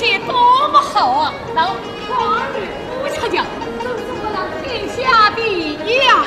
这多么好啊！让皇女不巧讲，都是我让天下第一呀！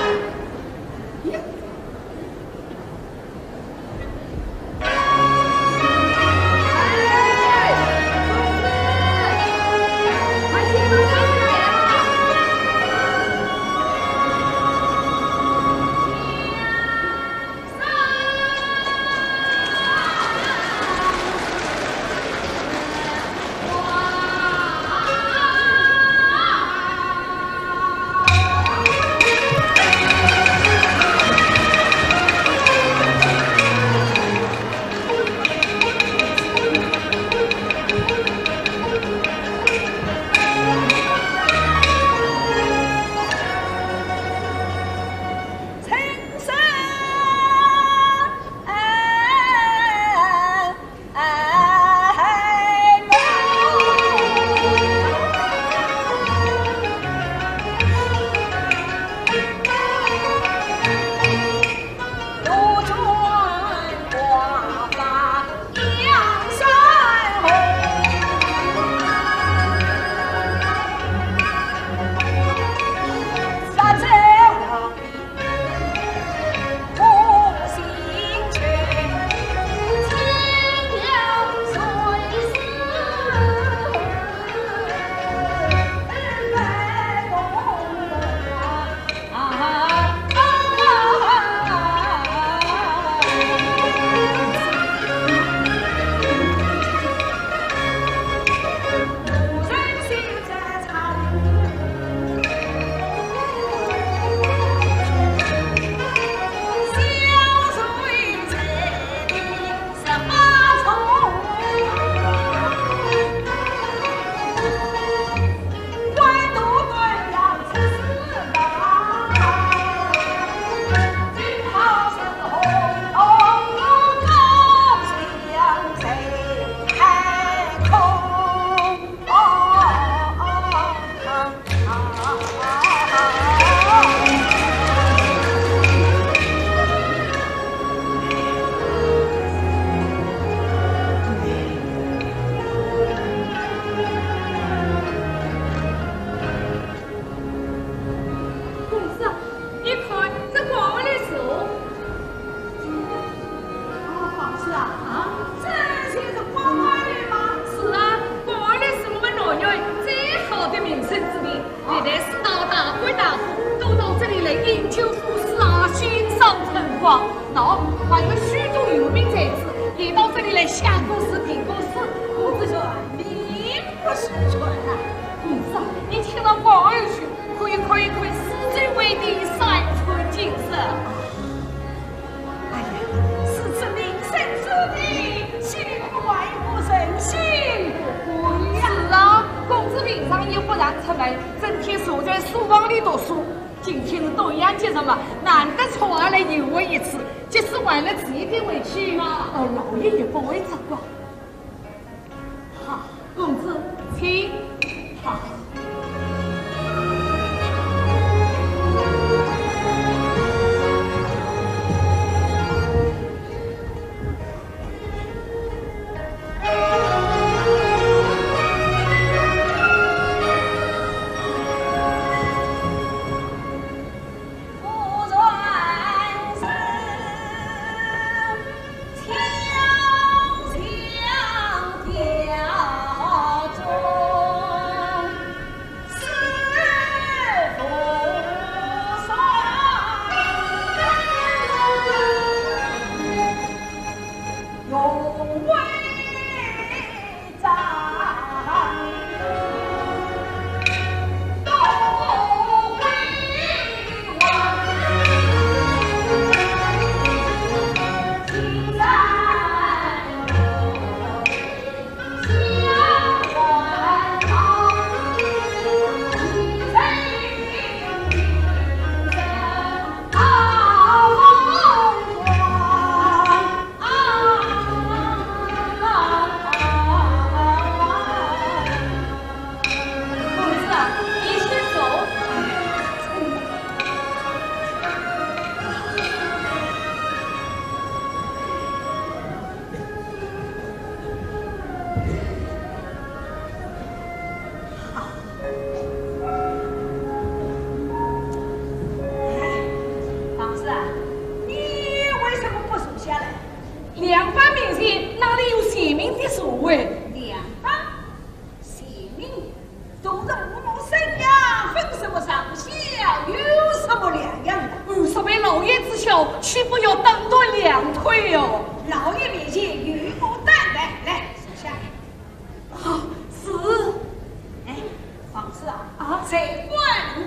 谁管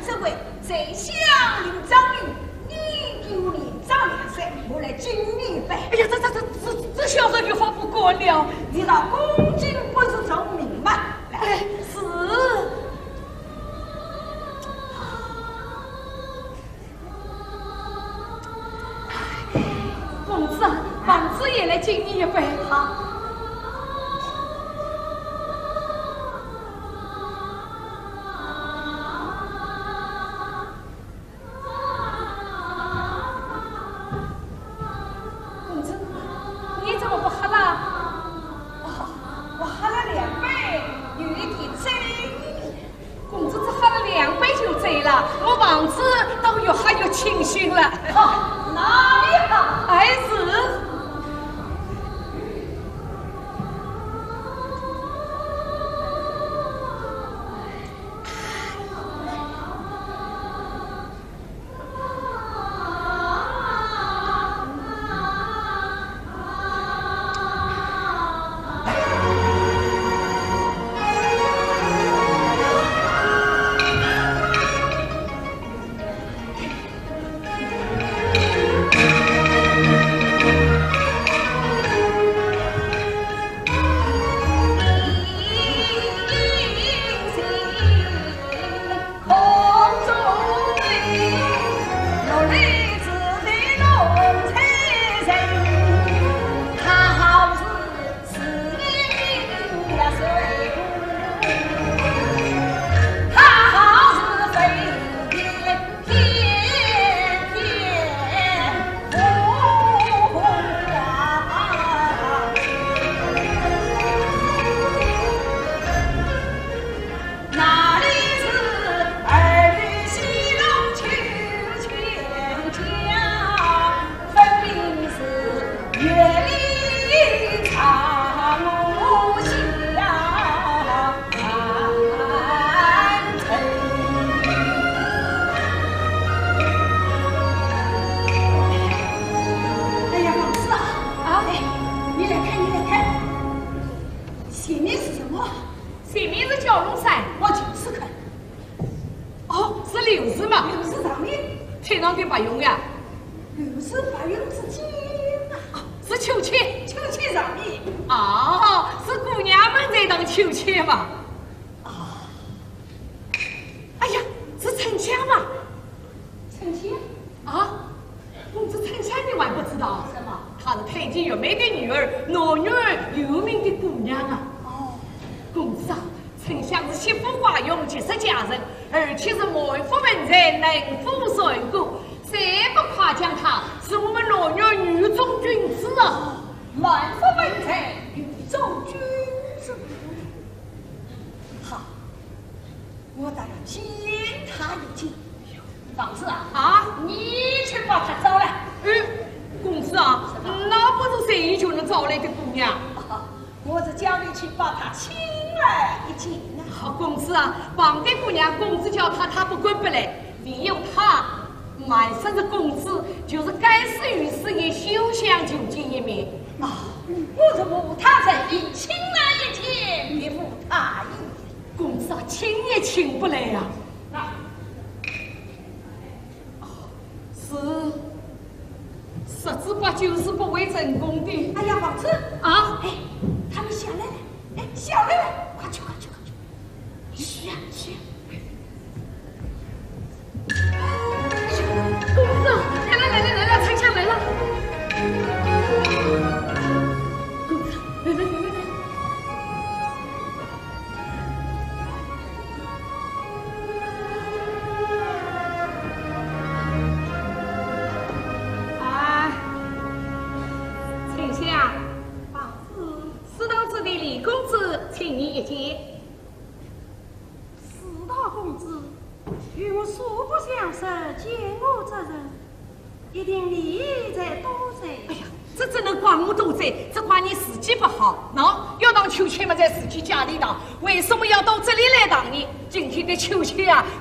这位？谁想领张领？你给我领张脸色，我来敬你一杯。哎呀，这小人有法不过了。你老公敬不是证明吗？来，是。公子啊，王子也来敬你一杯。好。清醒了，哪里好？还是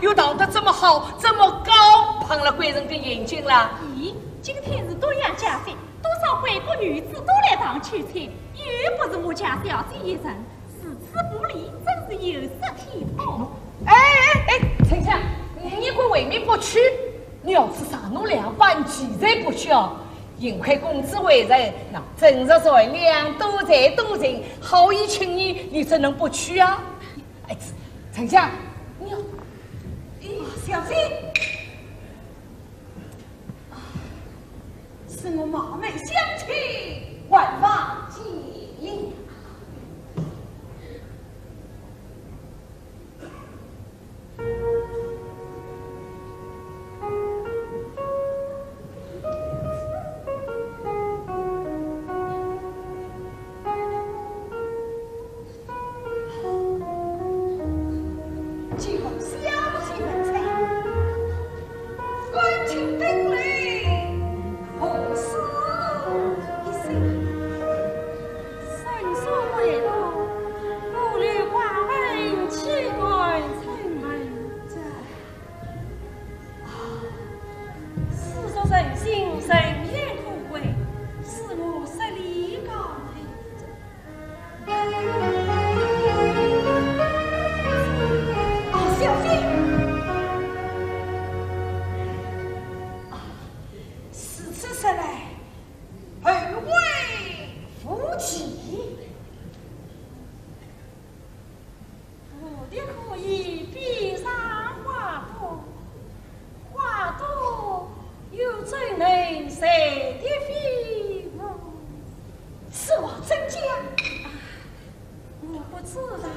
又闹得这么好，这么高，碰了贵人的眼睛了。咦，今天是多阳佳节，多少贵国女子都来当秋千，又不是我家小姐一人，此次不离，真是有失体统。丞相，你会为民不屈，你要是啥奴两半几在不去哦？幸亏公子为人，那正直善良，多才多情，好意情谊，你怎能不去啊？哎，丞相，你要，小心！是我冒昧相亲，万法皆应。既往消息门前，关情丁礼，何事一生？生疏为老，不虑寡人岂爱成门者？世俗人心，人言可贵，是我失礼高小心！此次时来，本为夫妻。我的可以比上花朵，花朵又怎能谁的飞舞？是我真假？我不知道。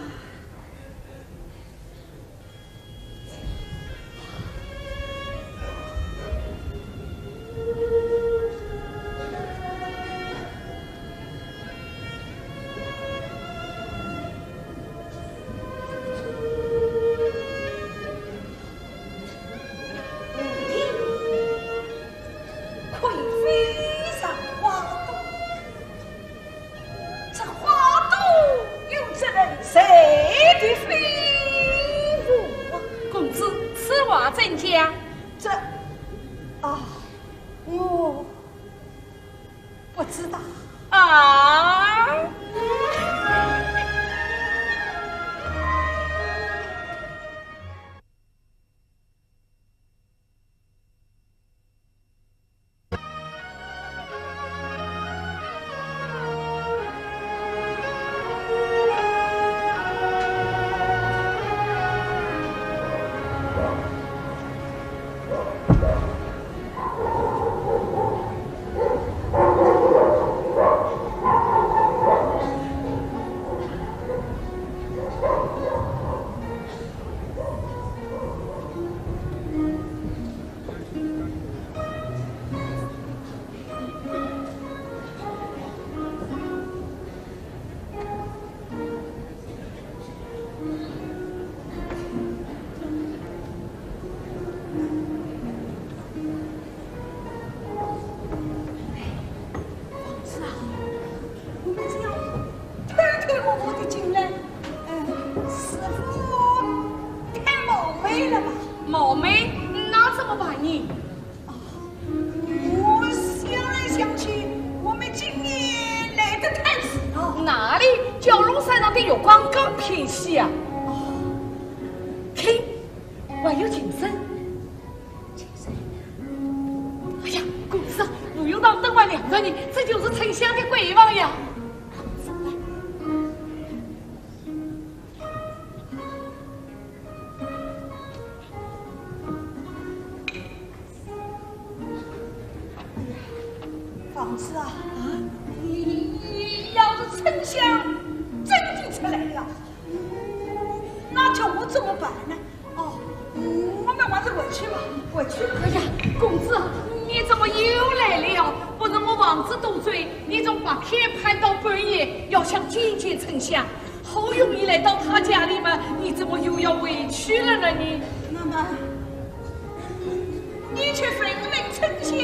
会飞上花朵，这花朵又怎能谁的飞舞啊？公子，此话怎讲？这我不知道。啊！我们只要偷偷摸摸的进来，似乎太冒昧了吧？冒昧，那怎么办呢？我想来想去，我们今年来得太迟了。哪里？蛟龙山上的月光刚偏西啊！嘿，还有精神。哎呀，公子，不用到灯晚两个人，这就是丞相的鬼王呀！房子啊，要是丞相真的出来了，那叫我怎么办呢？我们还是回去吧，回去。哎呀，公子，你怎么又来了？不是我王子多嘴，你从白天盼到半夜，要想见见丞相，好容易来到他家里嘛，你怎么又要回去了呢？你那么，你去分明丞相，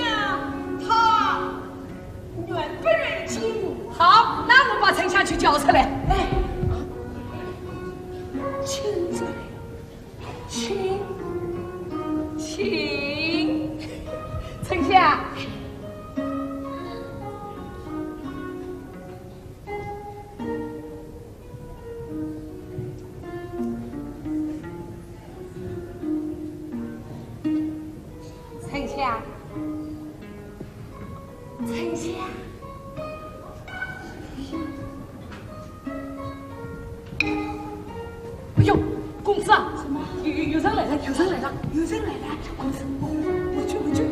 他愿不愿见我？好，那我把丞相去叫出来。来，请出来，请，丞相。丞相，丞相，哎呦，公子啊，什么？有人来了，有人来了，有人来了，公子，我去，我去。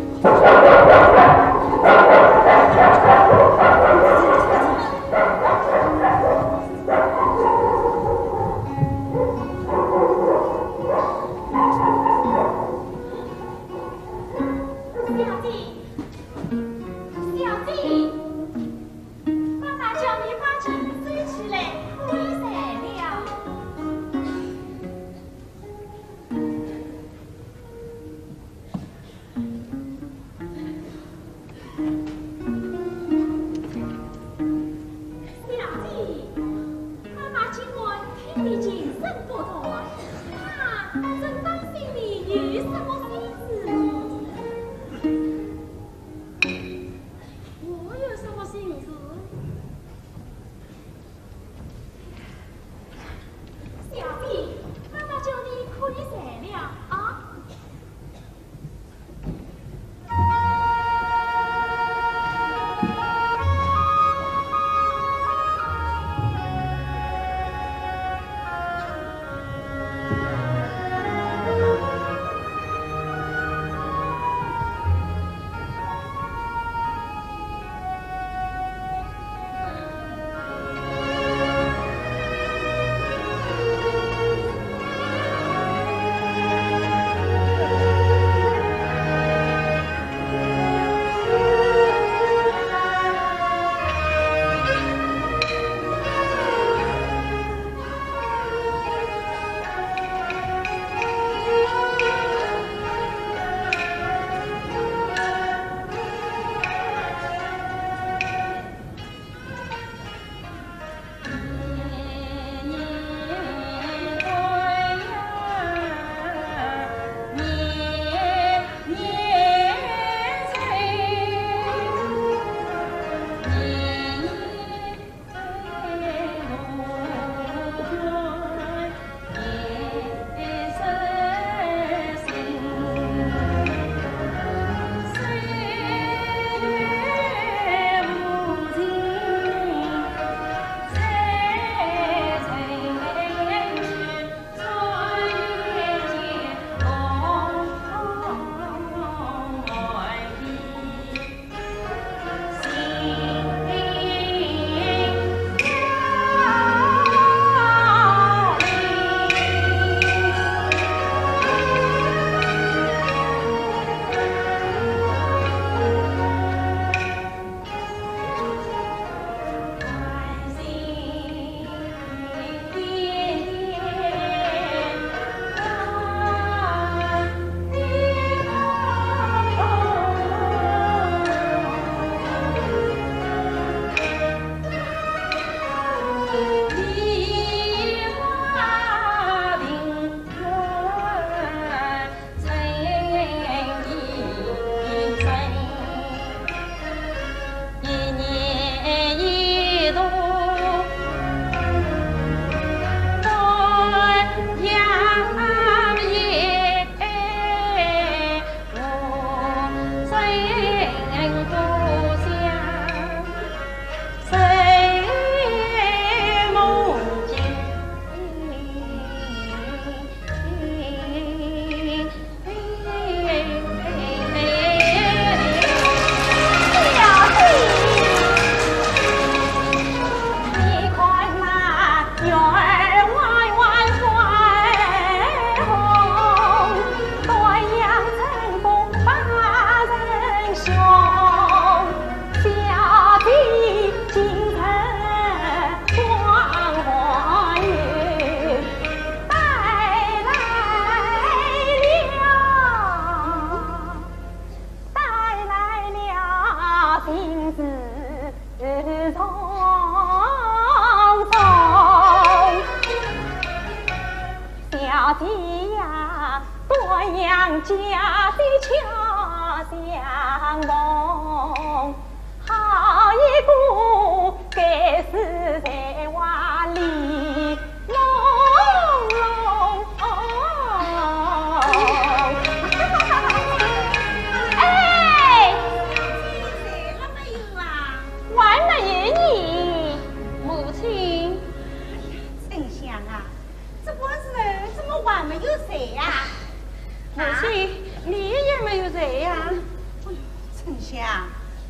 家的恰相逢，好一个该死在瓦里朦胧。哎，在呀？哎呦，丞相，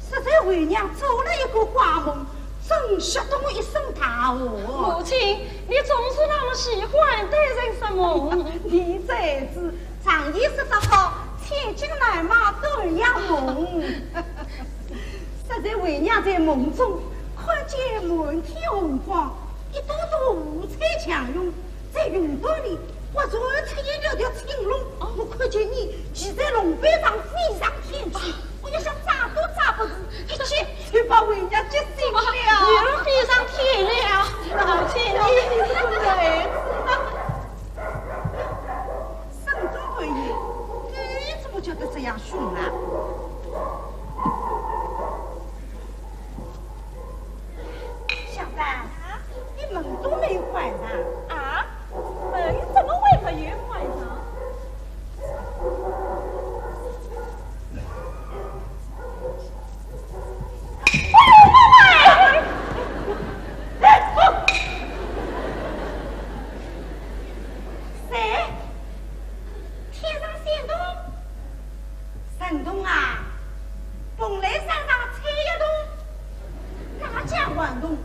实在为娘做了一个寡梦，真吓得我一身大汗。母亲，你总是那么喜欢对人什么？你这子常言说得好，千金难买多样梦。实在为娘在梦中看见满天红光，一朵朵五彩祥云，在云朵里划出一条条青龙。我看见你骑在龙背上飞上天去，我要想抓都抓不住，一切就把为娘接醒了。你能飞上天了，老亲你对，身中半夜，你怎么觉得这样凶啊？小丹，你门都没有关上啊？门怎么会没有关上？谁？天上闪动，神童啊！本来山上吹一动，大家玩动，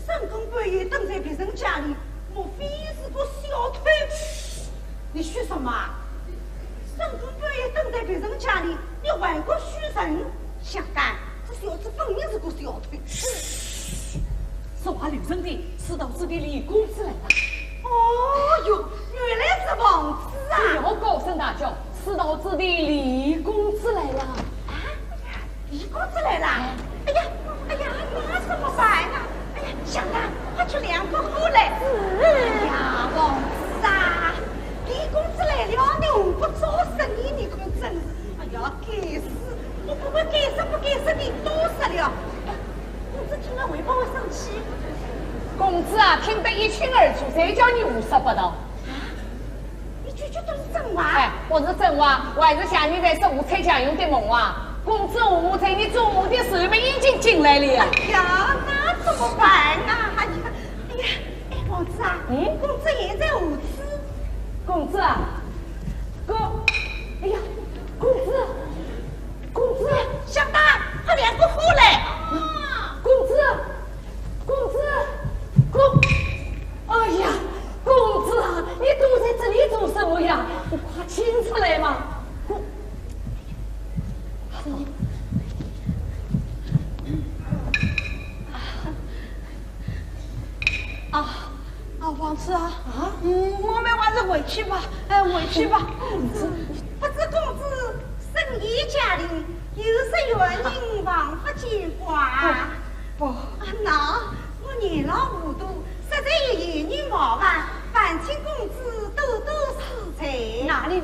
深更半夜蹲在别人家里，莫非是个小偷？你许什么？深更半夜蹲在别人家里，你玩个许神？想干，这小子分明是个小偷。说话留神点，知道这里李公子来了。哦哟，原来是王子啊！不要高声大叫，知道这里李公子来了。啊，李公子来了！哎呀，哎呀，那怎么办呢？哎呀，小兰，快去量个火来！哎呀，王子啊，李公子来了，你何不早生意？你可真是，哎呀，该死！我不会该死不该死的多死了。公子听了会不会生气？公子啊，听得一清二楚，谁叫你胡说八道？啊，你句句都是真话。哎，我是真话，我还是像你在说五彩强用的梦话。公子我在你做梦的时候已经进来了。哎呀，那怎么办啊？哎呀，哎呀，哎，王子啊，公子现在何处？公子啊，哎呀，公子，小丹，快量个火来！公子，哎呀，公子啊，你躲在这里做什么呀？你快请出来嘛！王子啊，我们还是回去吧，回去吧。不知公子深夜驾临，有失远人，望不见挂。不，那我年老糊涂，实在有言语冒犯，烦请公子多多赐罪。哪里，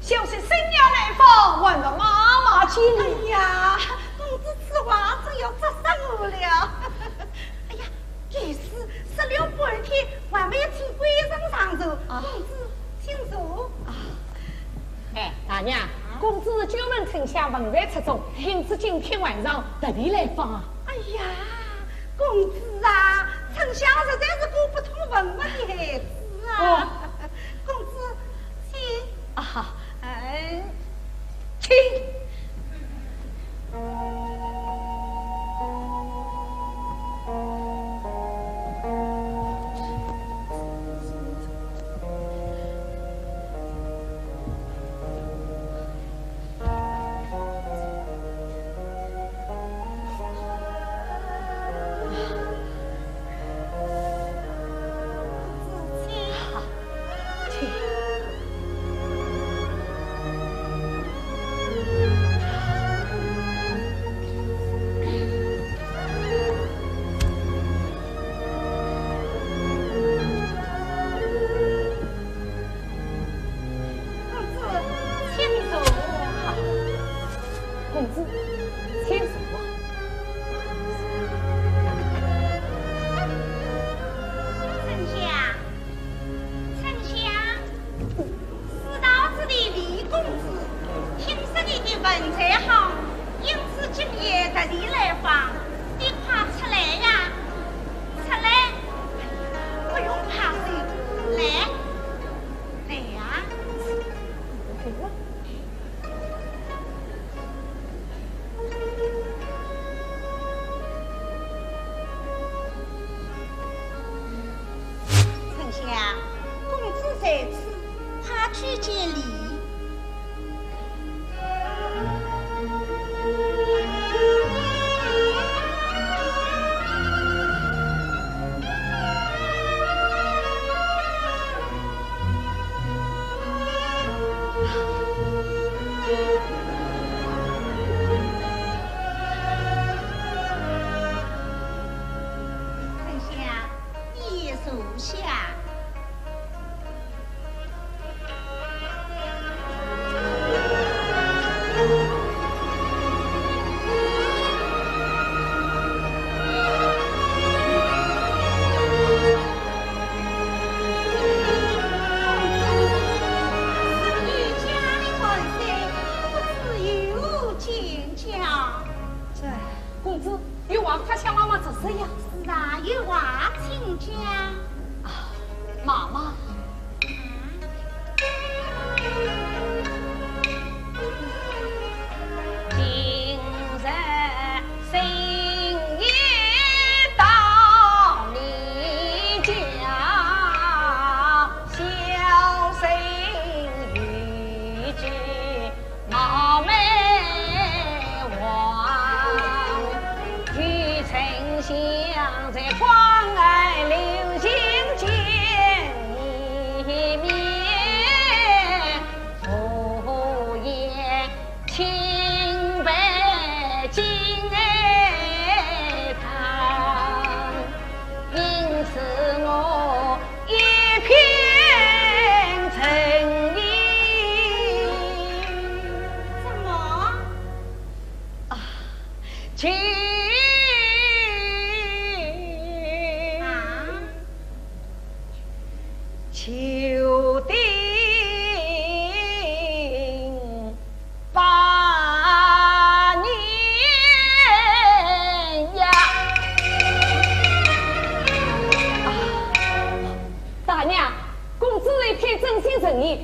小婿生娘来访，问个妈妈亲。哎呀，公子此话真要责杀我了。哎呀，该死，说了半天还没有请贵人上座。公子，请坐。哎，大娘，公子久闻丞相文在出众，因此今天晚上特地来访啊。哎呀，公子啊，丞相实在是个不通文的孩子啊。公子，请啊，请。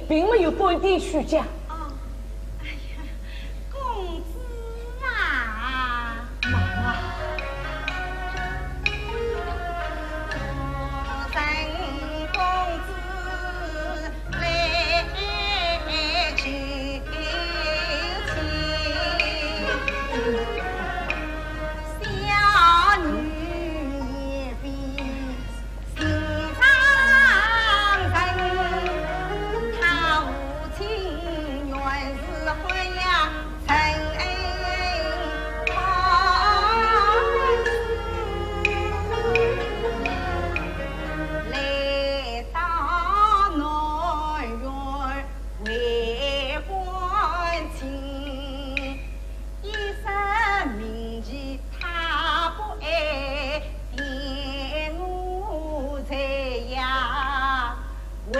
并没有对地虚假。哦，哎呀，公子啊，妈妈，臣公子来求亲，小女也比心上人。他父亲原是欢呀陈来到南园为官亲，一生铭记他不爱玷污财呀，为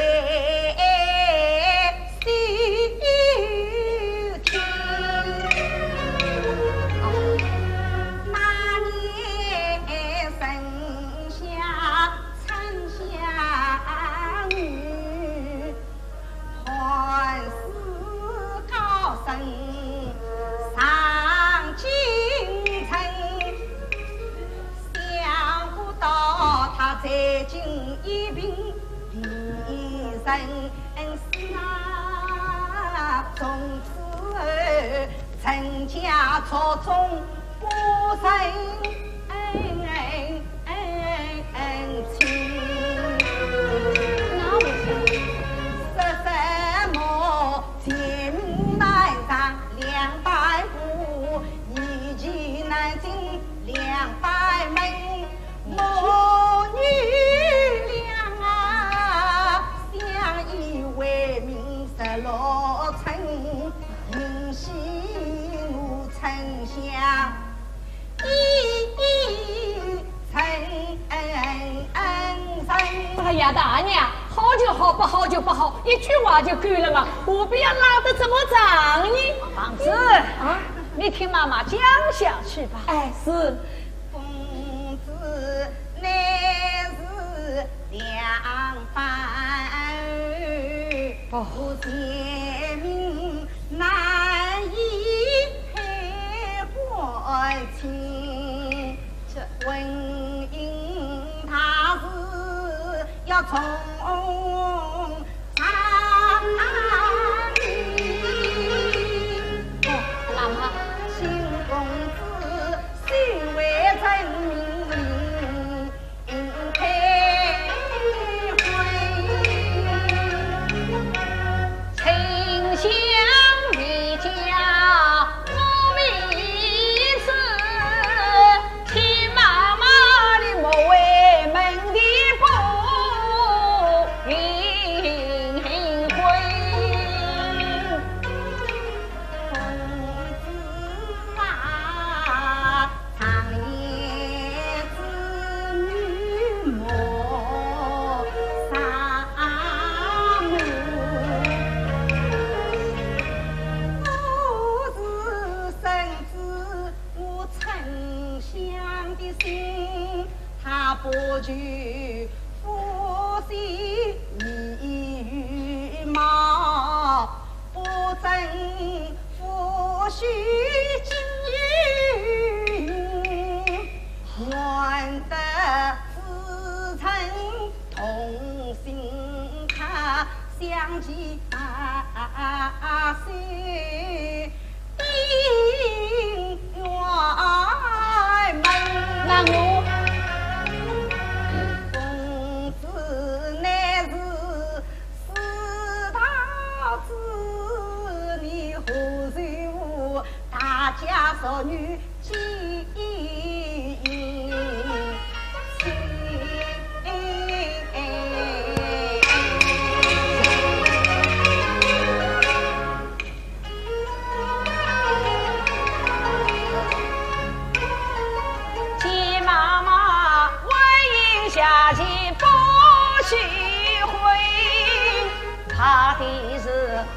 在今一并离人死啊，从此后陈家朝中不生亲。那不行，说什么前明南上200户，以及南京200门。母女俩啊，相依为命16春，迎喜我丞相一成哎呀，大娘，好就好，不好就不好，一句话就够了嘛，何必要拉得这么长呢？王子啊，你听妈妈讲下去吧。哎，是。乃是两番我贤明难以配还亲，这婚姻他是要从妈妈，新公子心为真命令。丞相你家不惧夫妻羽毛，不争夫婿之运，愿得子臣同心他相继岁定远门。那我公子乃是四大子，你何须我大家少女金下去不许回，怕的是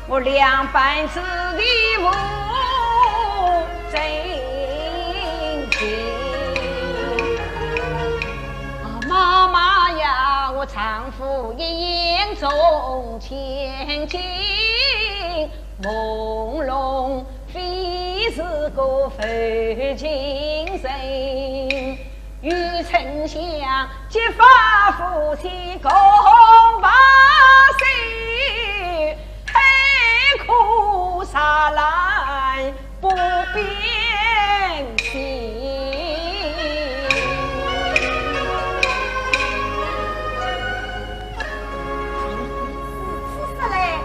我两半子的母真情。妈妈呀，我丈夫一眼中千金，朦胧非是个非精神。与丞相结发夫妻共把心，黑苦沙来不变心。此时来，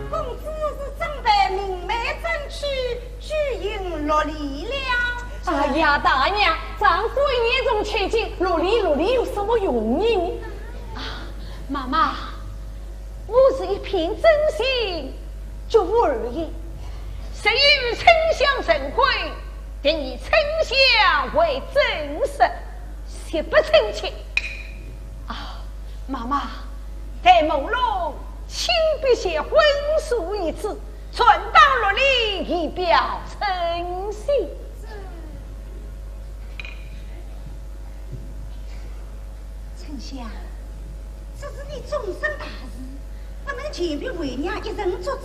公子是真的明媒正娶，举迎落礼了。哎呀，大娘，丈夫眼中千金，落力有什么用意？啊，妈妈，我是一片真心，就无而已。谁与丞相成婚，定以丞相为正室，绝不成亲。啊，妈妈，待朦胧，请笔写婚书一纸，传当落礼，以表诚心。丞相，这是你终身大事，我们前边为娘一人做主，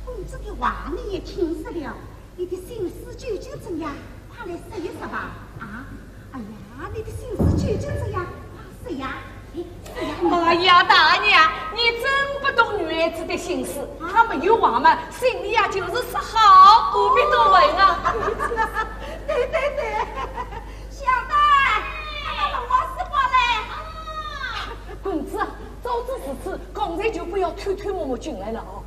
公子的话你也听实了，你的心思究竟怎样？快来说一说吧！啊，哎呀，你的心思究竟怎样？说呀，哎呀，大娘，你真不懂女孩子的心思。她没有话嘛，心里呀就是说好，何必多问啊？对，小的，让我说话来。公子啊，早知如此，刚才就不要偷偷摸摸进来了哦。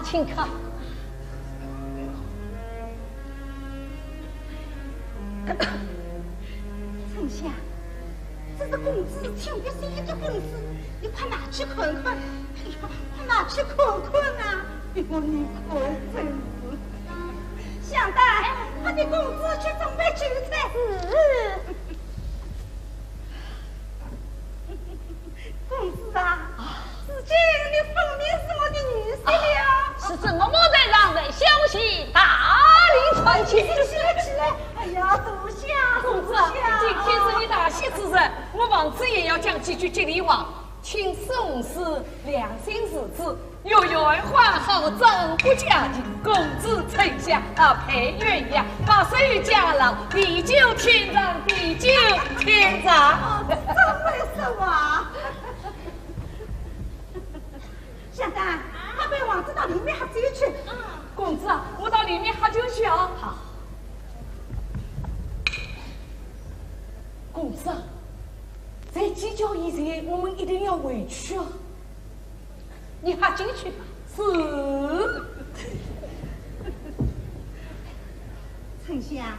请看，丞相，这是公子请的是一个婚事，你快拿去看看。哎呀，快拿去看看啊！哎呦，你可真是。想得，快点公子去准备酒菜。公子啊，至今你分明是我的女婿了。是怎么才让人消息大力传去？起来！哎呀，多谢公子，今天是你大喜之日，我王子也要讲几句吉利话，请宋氏良心日子，有缘花好整不佳节，公子丞相配鸳鸯，把手与家郎，地久天长，地久天长。真会说话。小丹，快陪王子到里面喝酒去。公子啊，我到里面喝酒去啊。好。鸡叫一声，我们一定要回去啊！你还进去吧。是。丞相，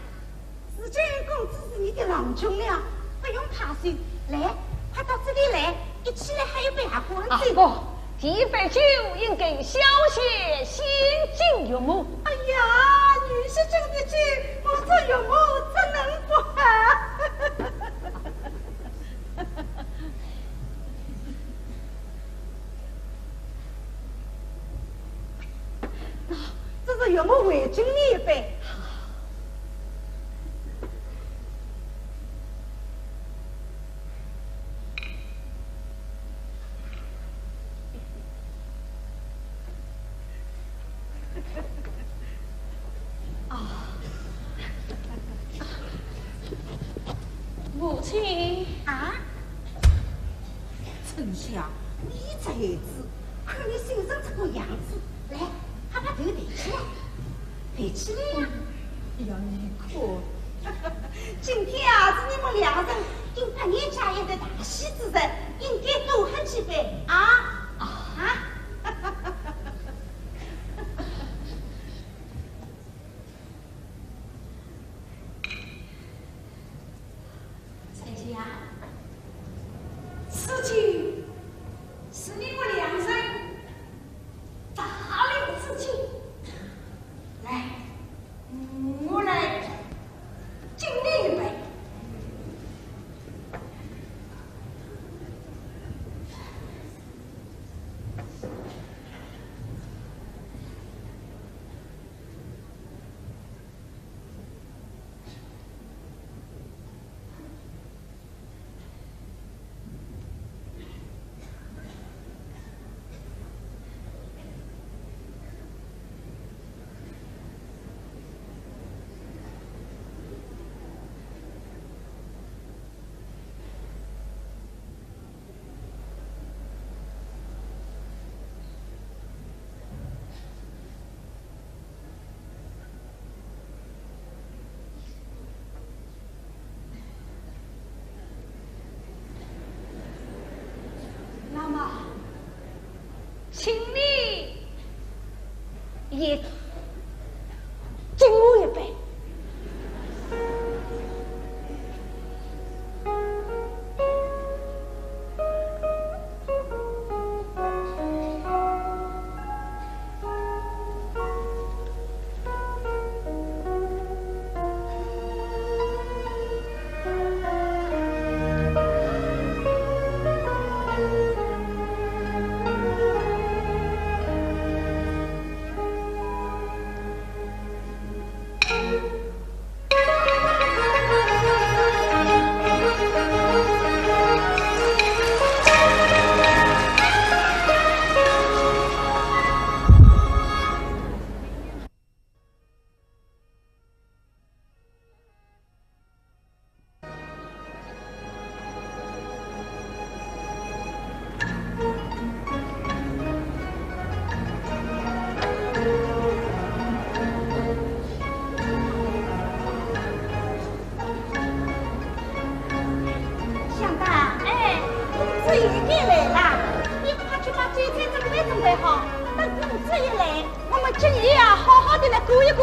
时间公子是你的郎中了，不用怕谁。来，快到这里来，一起来喝一杯下馆子。不，这杯酒应该小些先敬岳母。哎呀，女婿敬的酒，我做岳母怎能不喝？这是岳母为敬你一杯。母亲啊，丞相，你这子看你身上这个样子，来，把头抬起来，抬起来呀！哎呀，你可，今天啊是你们两人应8年家宴的大喜之日，应该多喝几杯啊！此酒是你们两人大量之酒，来，我来敬你一杯。那么，请你也敬我一杯。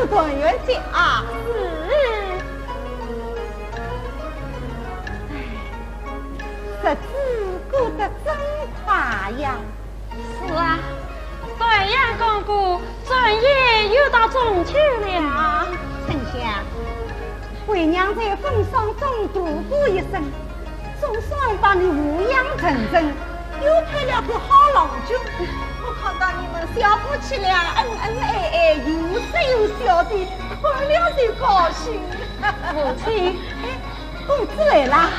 团圆节啊！日子过得真快呀！是啊，转眼刚过，转眼又到中秋了。丞相，为娘在风霜中度过一生，总算把你抚养成人，又配了个好郎君。我看到你们小夫妻俩恩恩爱爱，又色又笑的，看了就高兴。母亲，公子来啦！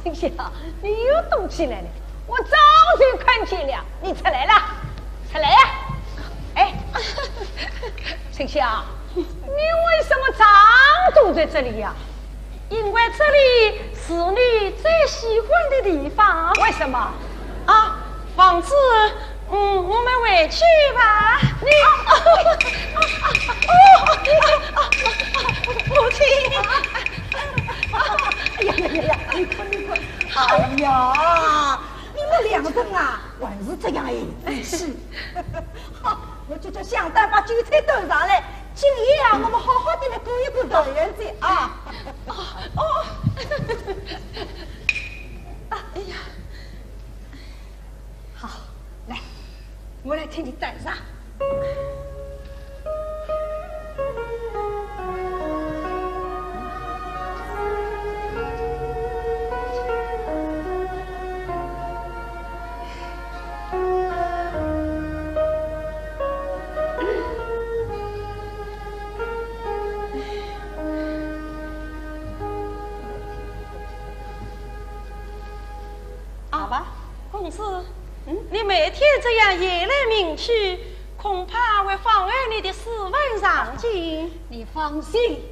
丞相，你又动起来了，我早就看见了，你出来了，出来呀！哎，丞相，你为什么常躲在这里呀？因为这里是你最喜欢的地方。为什么？啊，王子，我们回去吧。你，母亲，哎呀，你看，哎呀，你们两人啊，还是这样哎，是。好，我就想办法酒菜端上来，今夜啊，我们好好的来过一过团圆节啊。哎呀，好，来，我来替你带上。公子，你每天这样夜来明去，恐怕会妨碍你的斯文上进。你放心，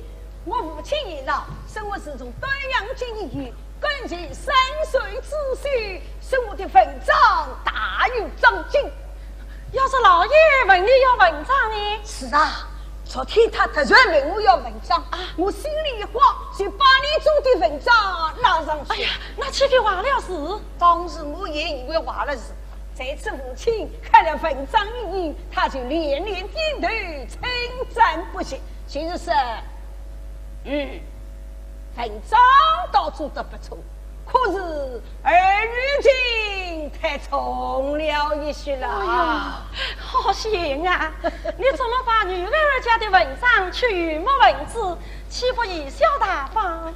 我父亲一老，生我是从端阳进医，根据3岁之序，使我的文章大有长进。要是老爷问你要文章呢？是啊，昨天他突然问我要文章啊，我心里一慌，就把你做的文章拿上去。哎呀，那岂非忘了事？当时我也以为忘了事，这次父亲看了文章一印，他就连连点头，称赞不息。其实文章倒做得不错，可是儿女情太重了一些了啊！好险啊！你怎么把女儿家的文章去语墨文字，岂不贻笑大方？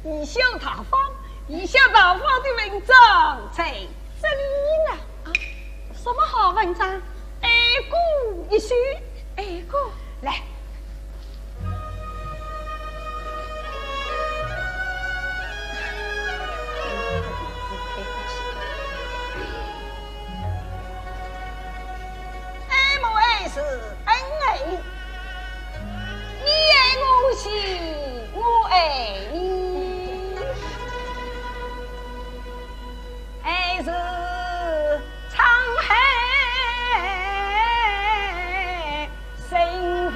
贻笑大方，贻笑大方的文章在这里呢。啊，什么好文章？哀歌一首，哀歌来。是恩爱，你爱我心，我爱你，爱是沧海幸福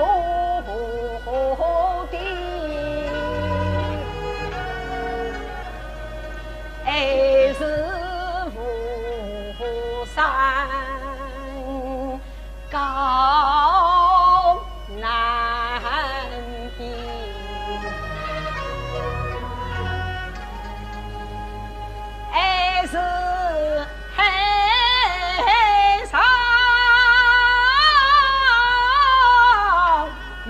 的，爱是巫山高难比，爱是海上遇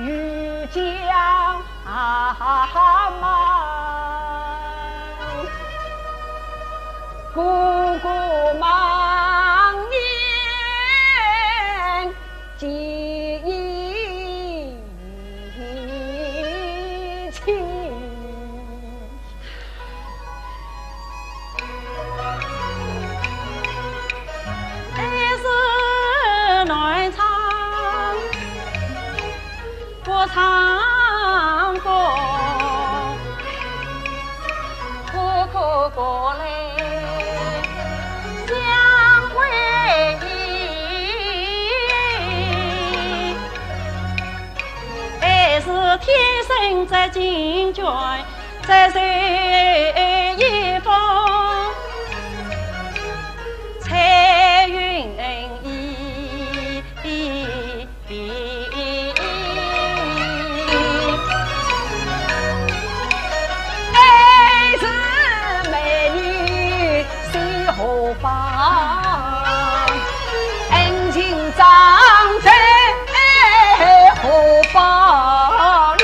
江忙，姑姑忙年记情，爱是暖唱不唱歌，苦苦过来相会意，爱是天生在金卷，在随一风彩云依。爱是美女谁何妨？恩情长在何方里？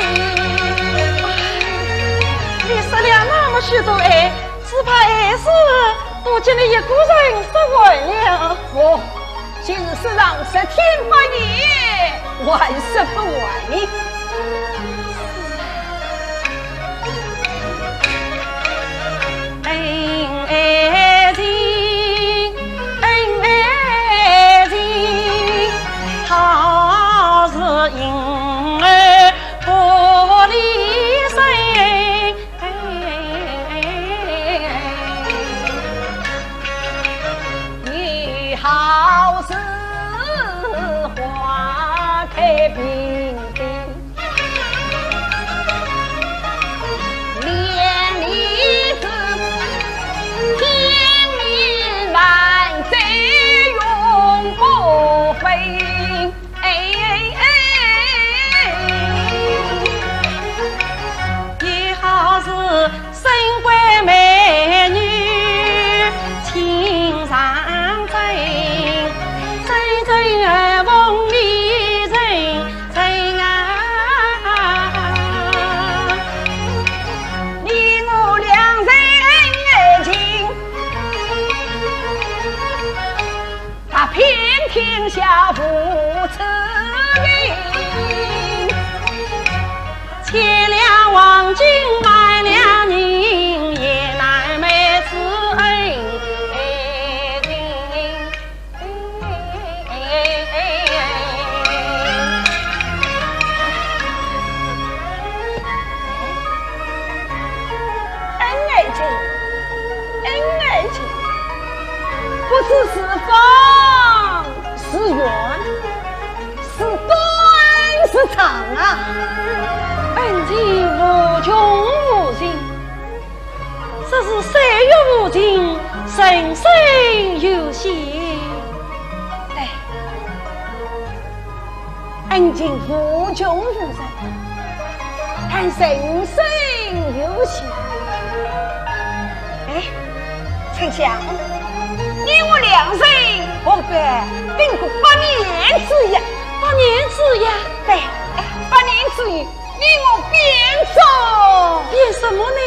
你失了那么许多爱，只怕爱是不见你一个人失完了。我今日世上10天8夜，万事不完。爱天下无此名。千两黄金买了人，也难妹子恩情，不知是风是远，是短是长啊！恩情无穷无尽，这是岁月无尽，生生有限。对，恩情无穷无尽，但生生有限。哎，丞相，你我两人何该定个8年之约8年之约，对，8年之约，你我变走，变什么呢？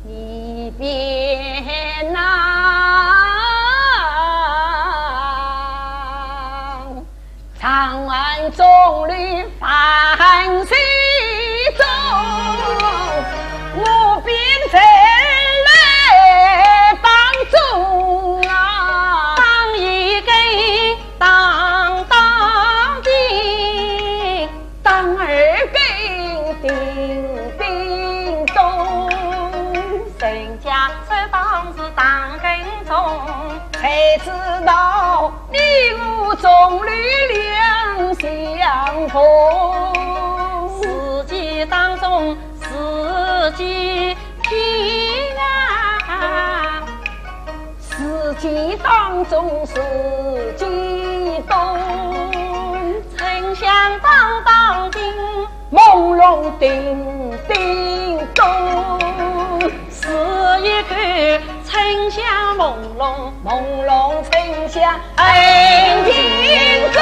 你变呐，长安中旅繁水中，我便在来帮中啊，当一根当当的，当二根叮叮咚，人家这房子当根钟，才知道你我中旅两相逢。四季当中四季天啊，四季当中四季冬，丞相当当叮，朦胧叮叮咚，是一个丞相朦胧朦胧丞相恩情重。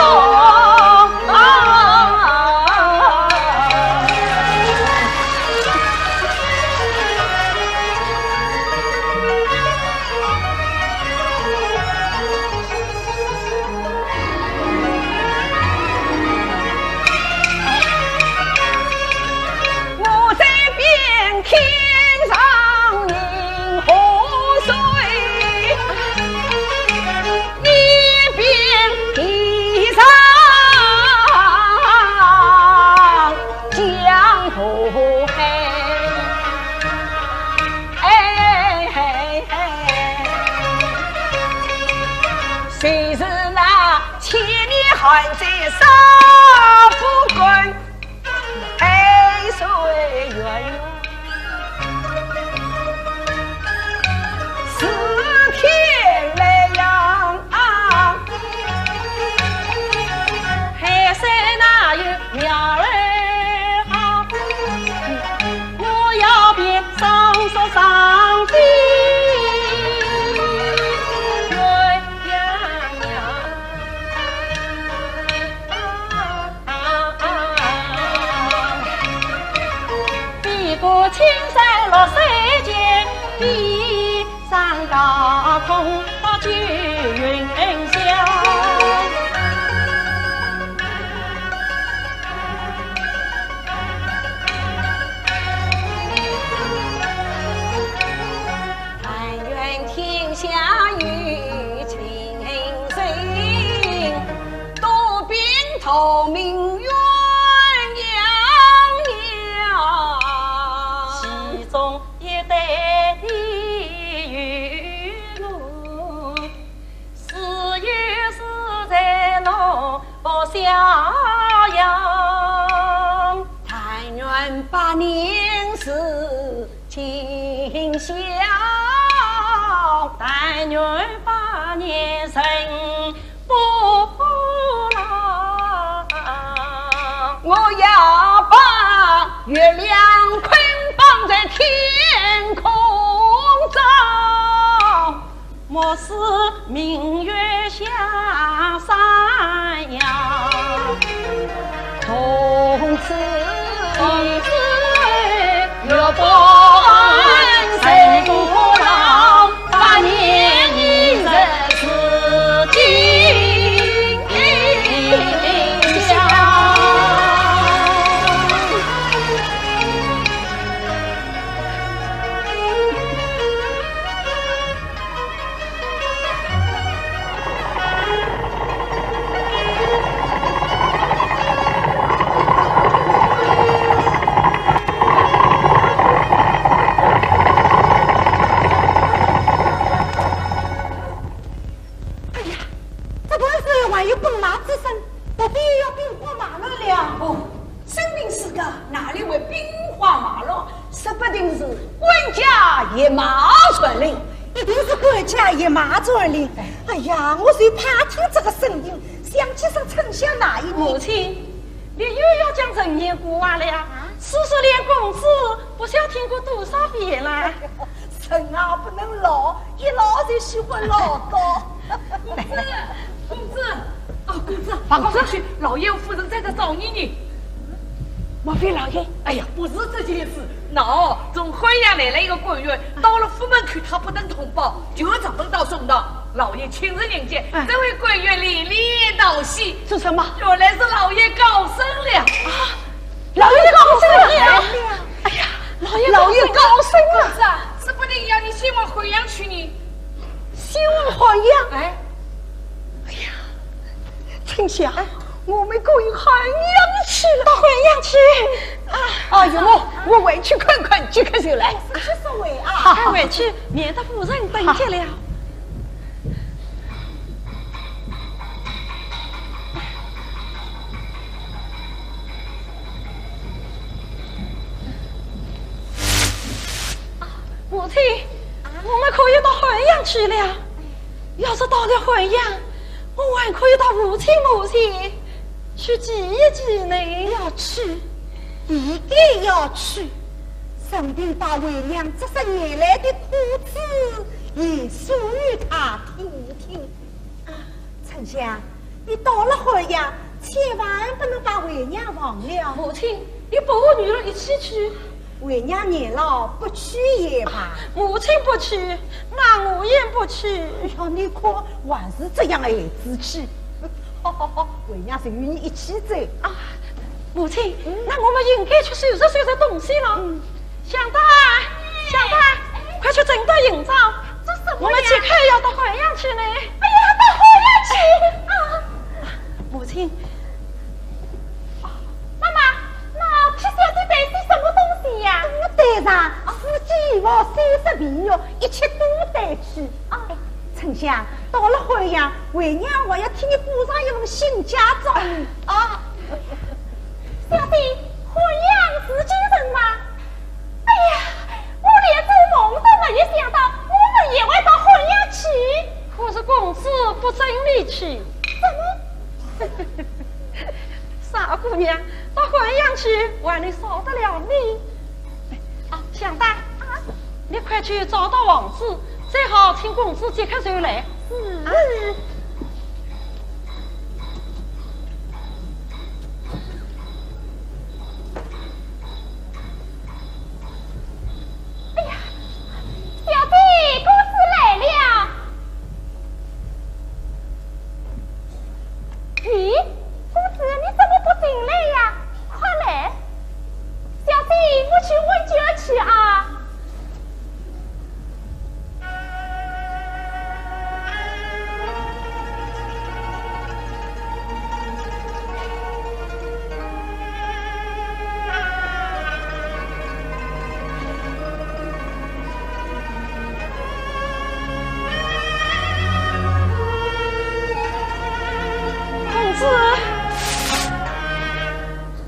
我在边天上饮河水，一边地上江湖黑。谁是那千里寒山杀夫君，黑水远四天来阳，海山哪有鸟儿好？我要变上树上飞。过青山绿水间，比上高空到九云霄。但愿天下有情深，多变透明鸳鸯娘。中一对的与我，是有是在侬不逍遥。但愿8年是今宵，但愿8年生不老。我要把月亮捆绑在天空中，莫使明月下山崖。从此月光官家也马传令，一定是官家也马传令。哎呀，我最怕听这个声音，想起是丞相那一年。母亲，你又要将人言过完了呀？叔叔连公子不晓听过多少遍了。人啊，不能老，一老就喜欢唠叨。公子，公子，哦，公子，房子去，老爷夫人在这找你呢。莫非老爷？哎呀，不是这件事。喏，从淮阳来了一个官员，到了府门口，他不能通报，就这么到送到。老爷亲自迎接，这位官员连连道喜。是什么？原来是老爷高升了啊！老爷高升了！哎呀，老爷高升了！是啊，是不定要你先往淮阳去呢。先往淮阳？哎呀，丞相，我们可以淮阳去了。到淮阳去啊！哎呦，我回去看看，即刻就来。是为啊，快回去，免得夫人等急了。母亲，我们可以到淮阳去了。要是到了淮阳，我还可以到母亲去祭一祭呢。要去，一定要去。顺便把为娘这10年来的苦子也诉与他听一听。啊，丞相，你到了淮阳，千万不能把为娘忘了。母亲，你不和女儿一起去。为娘年老，不去也罢。母亲不去，那我也不去。要你看，还是这样的孩子去。好好好，为娘是与你一起走啊。母亲，那我们应该去收拾东西了。香黛，快去整顿营帐。做什么？我们即刻要到淮阳去呢。哎呀，到淮阳去啊！母亲，妈妈，那皮小姐带些什么东西呀？我带上4件衣服、30皮肉，一切都带去啊。丞相，到了淮阳，为娘我要替你补上一份新家照啊。小弟，淮阳是京城吗？哎呀，我连做梦都没有想到，我们也会到淮阳去。可是公子不准你去。怎么？傻姑娘，到淮阳去，还能少得了你？啊，香黛，你快去找到王子，最好请公子即刻就来。是。哎呀，小弟，公子来了。咦，公子你怎么不进来呀？快来，小弟，我去问酒去啊。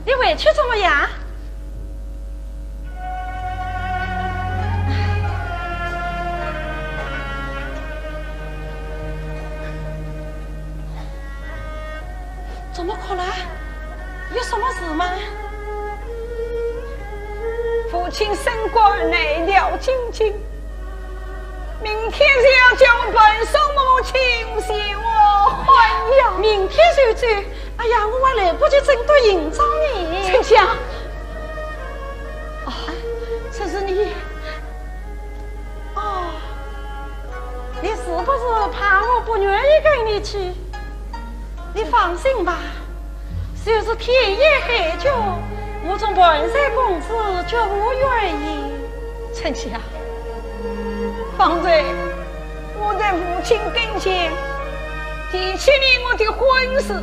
你委屈怎么样？怎么可能？有什么事吗？父亲升官来了京京，明天就要将本宋母亲携我淮阳。明天就走？哎呀，我还来不及整顿营帐呢。丞相，啊，这是你。哦，你是不是怕我不愿意跟你去？你放心吧，就是天也海角，我从本山公子绝不愿意。丞相，方才我在父亲跟前提起了我的婚事，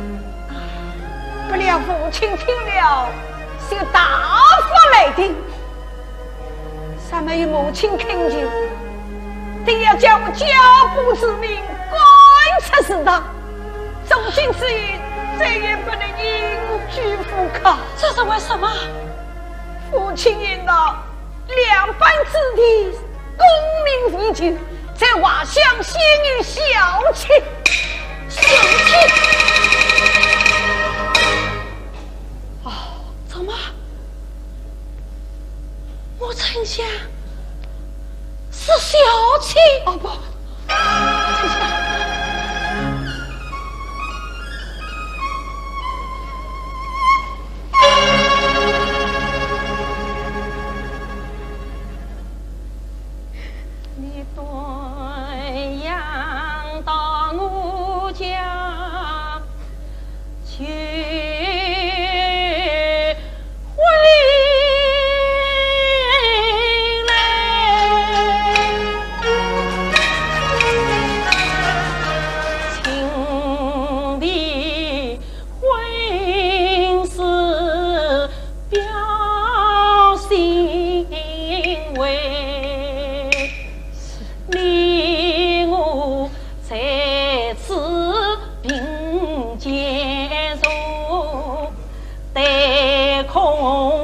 不料父亲听了就大发雷霆，尚没有母亲恳求，定要将我家父之命关出祠堂，从今之语再也不能隐居赴考。这是为什么？父亲言道，两班子弟功名已尽，在瓦乡仙女小妾，怎么？我丞相是小妾？哦不，丞相。你端阳到我家去。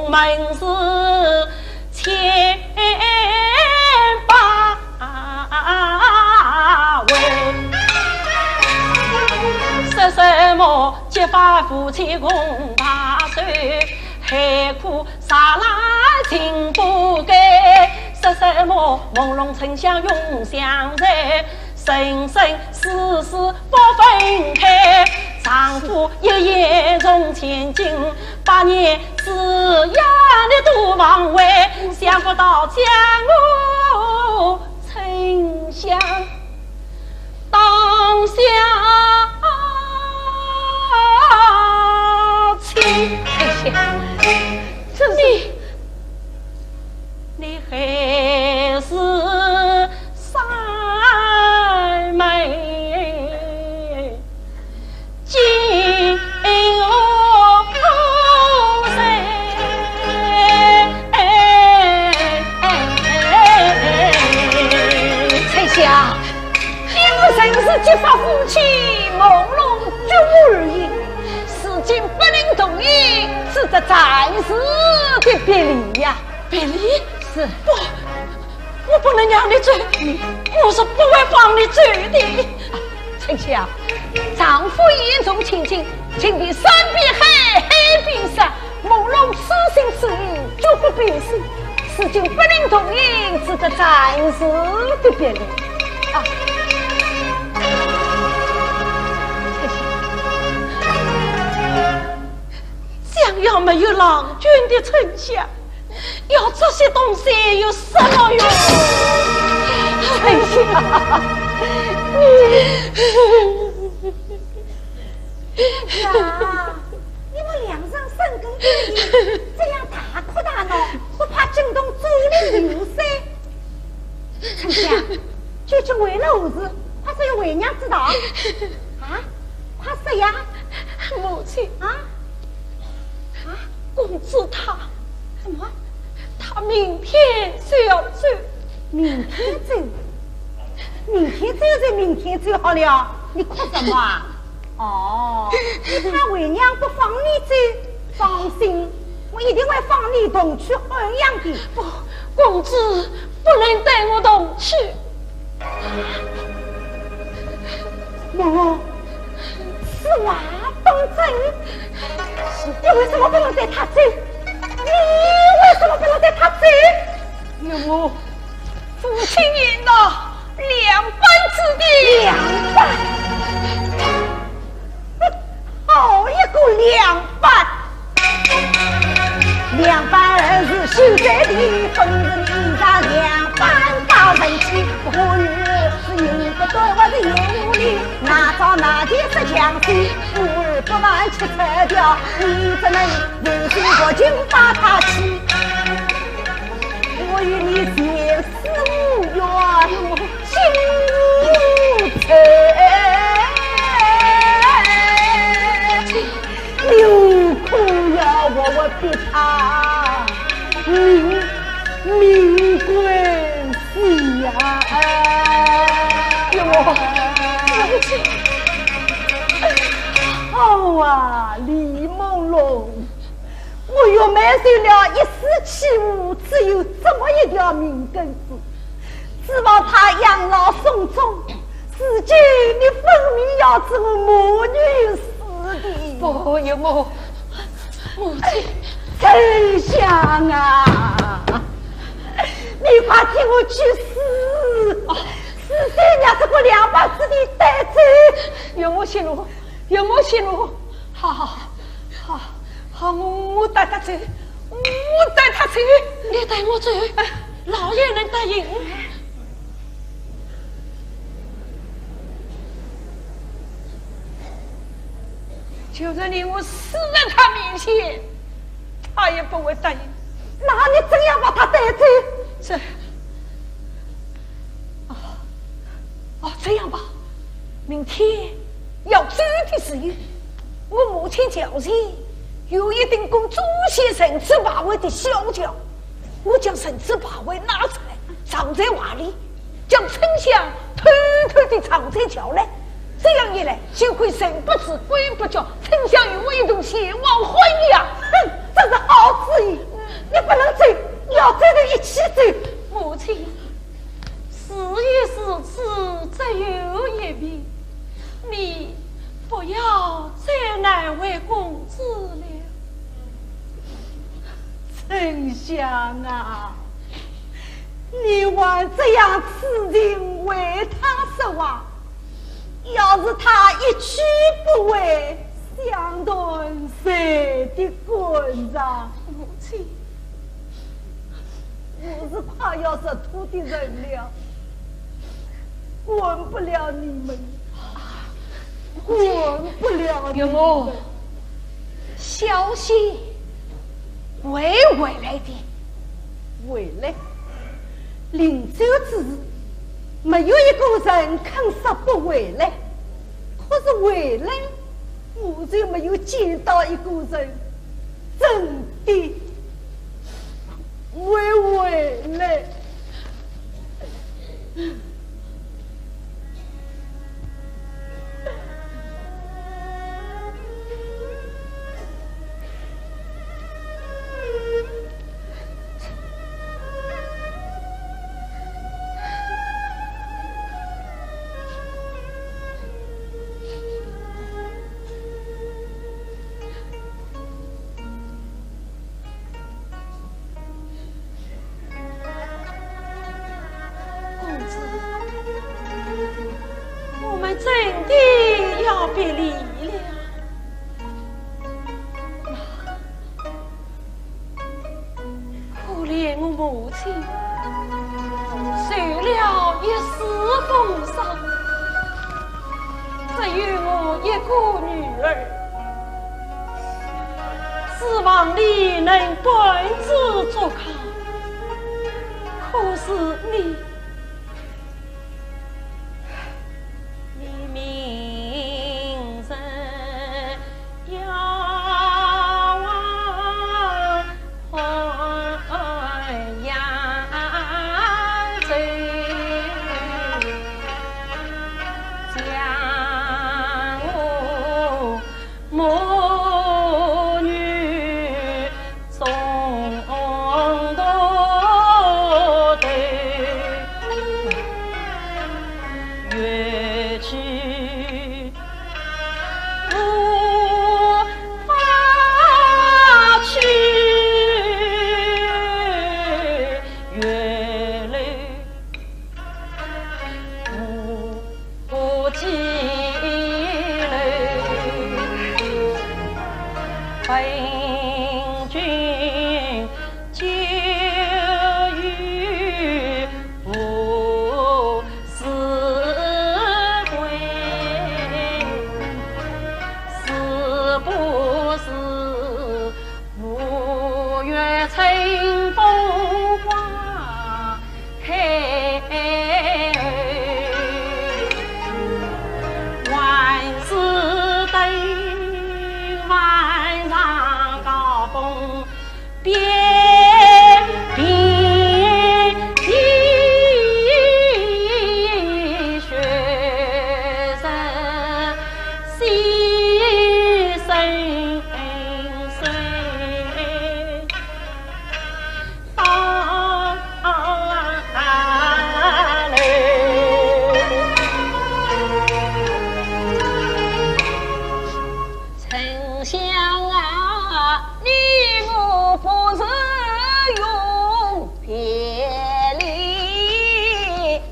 门是千把位，说什么结发夫妻共大水，海苦沙拉情不改，说什么朦胧丞相永相在，生生世世不分开，丈夫一夜从千金，8年只要你多忙为，想不到将我丞相当下妻。丞相，这你还是三妹今真是结发夫妻朦胧绝无而已，至今不能同意，只得暂时的别离呀。别离？是不，我不能让你走，我是不会放你走的。丞相，丈夫眼中亲情，请你山比海，海比山，朦胧痴心痴意，绝不表示。至今不能同意，只得暂时的别离啊。想要没有郎君的丞相，要这些东西有什么用？丞相，你们两人深耕对弈，这样大哭大闹，不怕惊动主力流噻？丞相，究竟为了何事？怕是有为娘知道啊？怕谁呀？母亲啊？公子他什么？他明天就要走。明天走？明天走就明天走好了，你哭什么啊？哦，你怕为娘不放你走？放心，我一定会放你同去衡阳的。不，公子不能带我同去。我是瓦东镇，你为什么不能带他走？你为什么不能带他走？因为我父亲赢了2班子弟2班，好一个2班！2班是秀才的，本是你家2班大人气，我日是赢不多，我是赢无力，哪招哪天是强势，我儿不满去拆掉，你怎能人心国君把他气？我与你前世无缘，心无情，留空要我逼他命归死呀！父亲，好啊，李朦胧，我又埋受了一世欺侮，只有这么一条命根子，指望他养老送终。如今你分明要置我母女死地。不有母亲，丞相啊，你快替我去死！死三娘这个两把子的带走。有母息怒，有母息怒。好，我带他走，我带他走。你带我走，老爷能答应。就算令我死在他面前，他也不会答应。那你怎样把他带走？这，这样吧，明天要走的时候，我母亲脚前有一顶供祖先神赐把位的小轿，我将神赐把位拿出来，藏在瓦里，将丞相偷偷地藏在桥内。这样一来，就会神不知鬼不觉，丞相与我一同前往还阳。哼，这是好主意，你不能走，要走就一起走。母亲，事已是此，只有一命，你不要再难为公子了。丞相啊，你还这样痴情为他说话，要是他一去不回，想断谁的棍子？母亲，我是快要入土的人了，管不了你们，管不了你有们。母，消息会回来的。回来，临走之时，没有一个人肯说不回来。可是回来，我就没有见到一个人真的会回来。真的要别离了，可怜我母亲受了一世风霜，只有我一个女儿，指望你能管子作康，可是你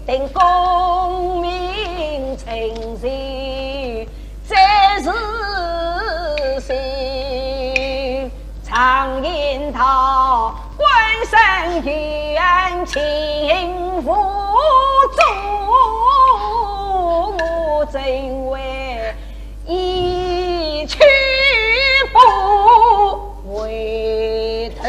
定功名成事，这是谁？常言道，官身远，情夫重，正为一去不回头。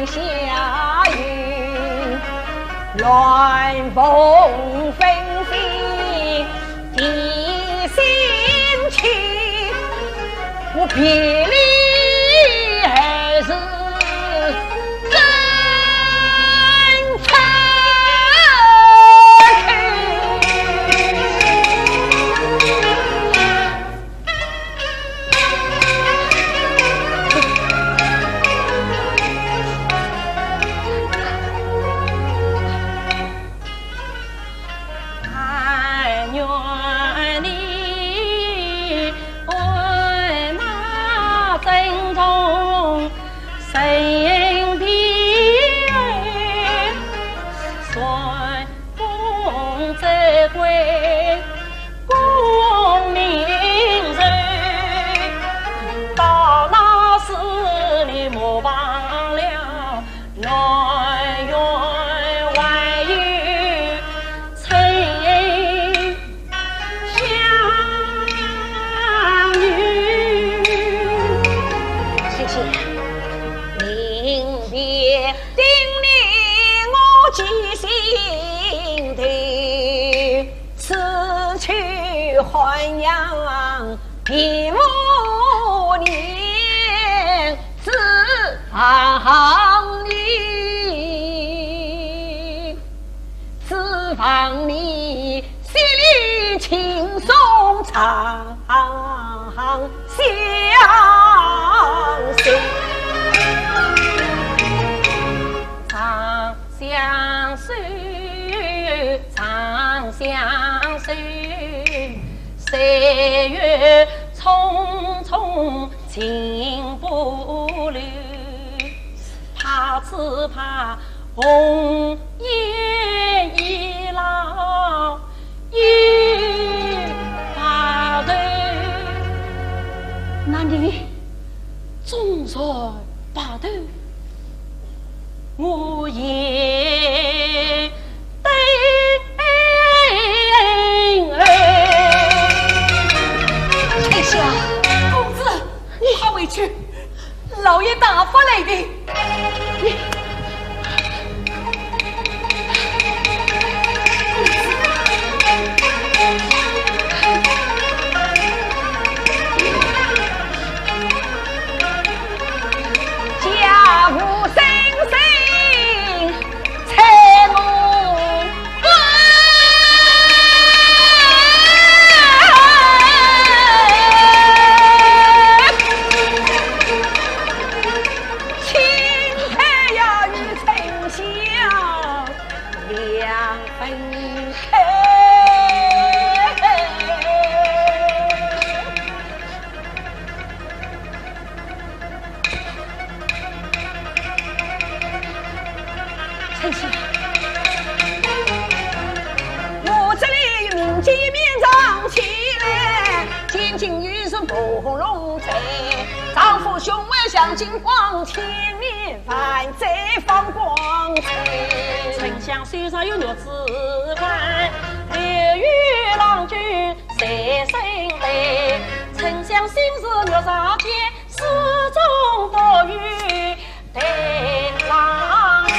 下雨，乱风纷飞，地心情，我别离还是真残欢阳一五年，自行长相随，长相随，长相随，岁月匆匆情不留，怕只怕红颜已老已白头。那你终在白头，我也对哎呀，公子，快回去，老爷打发来的。家父生性才能情爱呀与丞相两分开。丞相，我这里民间面上起来，见尽于是不容才。丈夫胸怀相金光，千年万载放光彩。丞相手上有玉子环，刘玉郎君在身带。丞相心事玉上间，始终不语待郎归。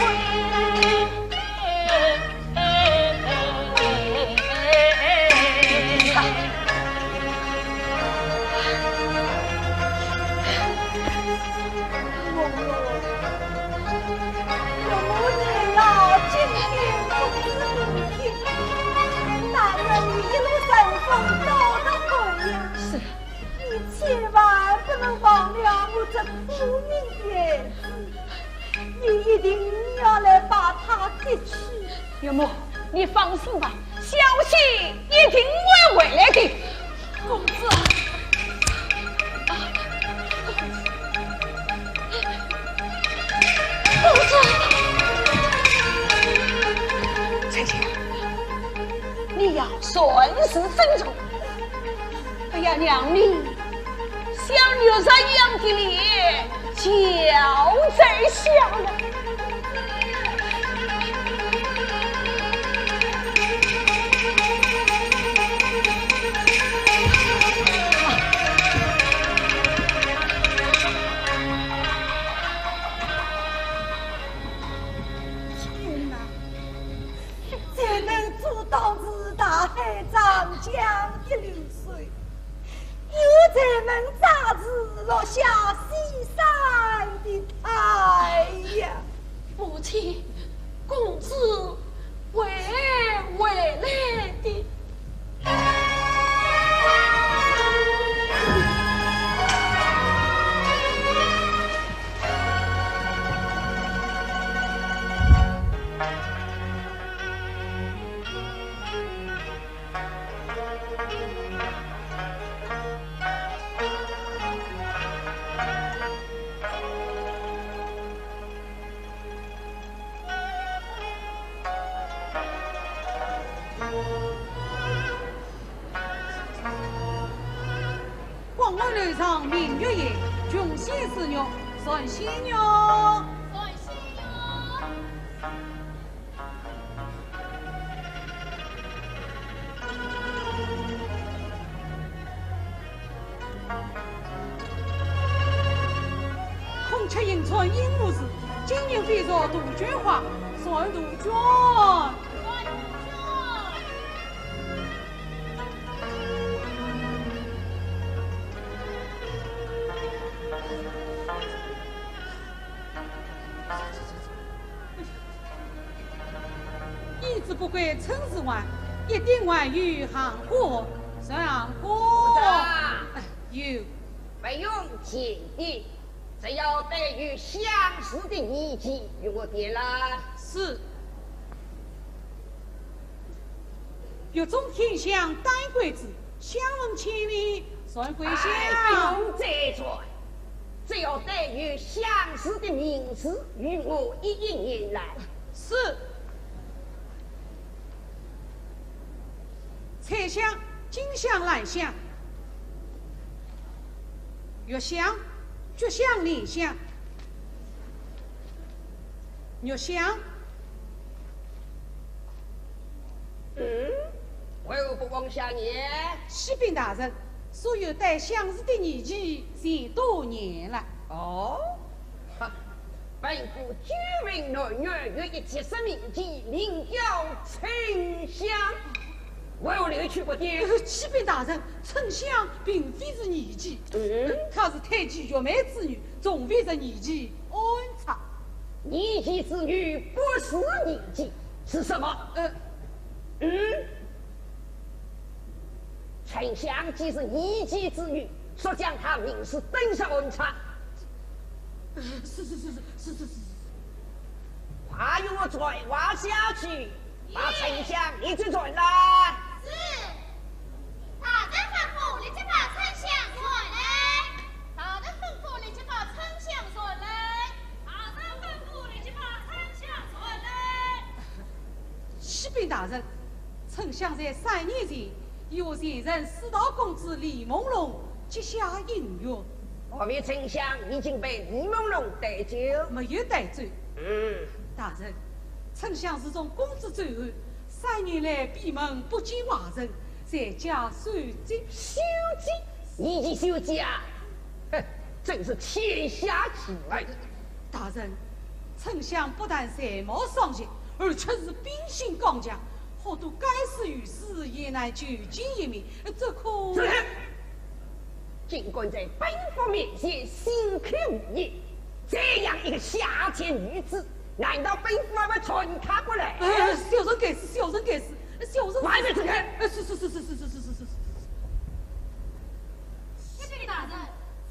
千万不能忘了我这苦命的儿子，你一定要来把他接去。岳母，你放心吧，小心一定会回来的。公子，公子，丞相，你要顺势珍重，不要让你像女娲一样的脸交在下了。天哪！才能做到是大海长江一流水，又才能扎子落下西山的太阳。母亲，公子回来的。广安楼上明月夜，穷仙似玉，算仙玉。孔雀迎春鹦鹉子，今年飞着杜鹃花，算杜鹃。一直不归春日晚，一定晚于寒火，上过。有，不用检点，只要带有相似的年纪与我点来。是。岳中天香丹桂子，相闻千里算归乡。不用再传，只要带有相似的名字与我一言来。是。菜香、金香、兰香。月香、菊香、莲香、玉香。为何不往下念？启禀大人，所有带相似的年纪前多年了。哦，本府居民男女约一起生名记，名叫丞相。我有留去不点。启禀大人，丞相并非是年纪，他是太监月梅之女，总非是年纪安插。年纪之女不是年纪，是什么？丞相既是年纪之女，说将他名士登上文场。是。快用我转挖下去，把丞相一起转来。是，大人吩咐，立即把丞相传来。大人吩咐，立即把丞相传来。大人吩咐，立即把丞相传来。启禀大人，丞相在3年前与我前任四大公子李朦胧结下姻约。我为丞相已经被李朦胧带走，没有带走。大人，丞相是从公子走后3年来闭门不见外人，在家守节。休祭，你去休祭啊！哼，真是天下奇闻。大人，丞相不但才貌双全，而且是秉性刚强，好多该死于死也难就见一面，这可……尽管在本府面前心口无言，这样一个下贱女子，难道本府还会传她过来？小人该死，小人该死，小人还没走开！是。启禀大人，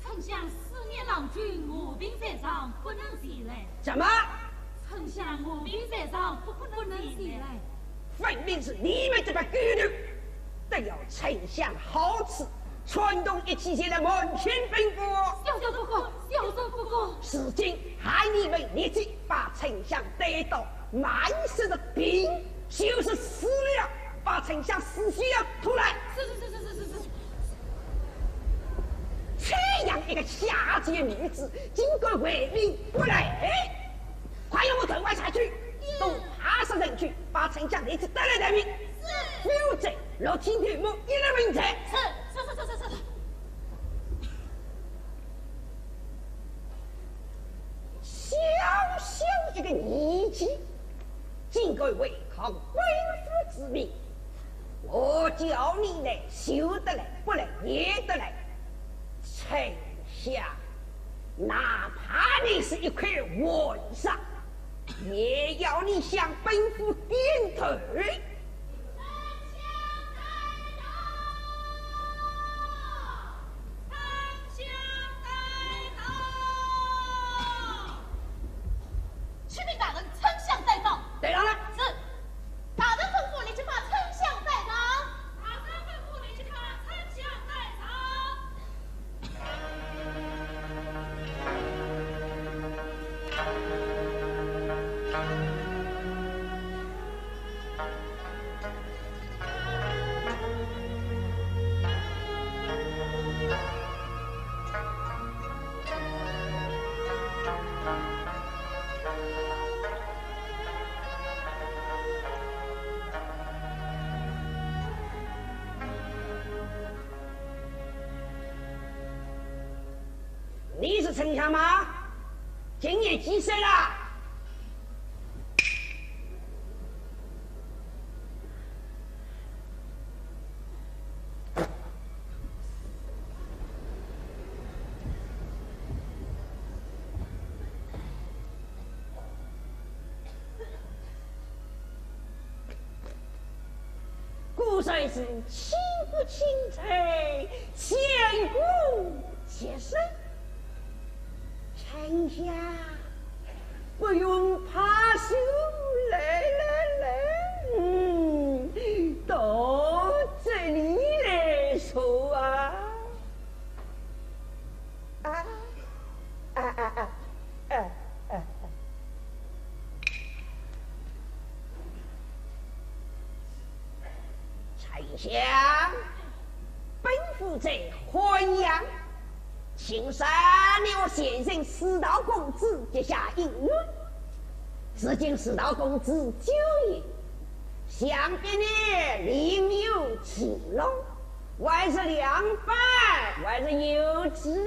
丞相4年郎君卧病在床，不能前来。什么？丞相卧病在床，不能前来。分明是你们这帮狗奴，得要丞相好此，传动一起前来门前吩咐。小人不过。如今还你们立即把丞相带到满身的病，就是死了，把丞相死尸要吐来。是。这样一个下贱女子，竟敢违命不来！快用我转外下去，都爬上人去，把丞相立即带来待命。是。否则若今天我一人问责。是。小小一个年纪，竟敢违抗官府之命，我叫你来休得来，不来也得来。丞相，哪怕你是一块원상，也要你向本府点头。启禀大人，丞相在上。带上来。是。大人吩咐，立即把丞相带上。大人吩咐，立即把丞相带上。你是丞相吗？今年几岁了？过就算是倾国倾城，千古皆生。丞相不用怕羞，来，到这里来说啊！丞相，本府在欢阳，请三刘先生四道公子结下姻缘。至今四道公子久矣，想必你另有其容，还是两败，还是有之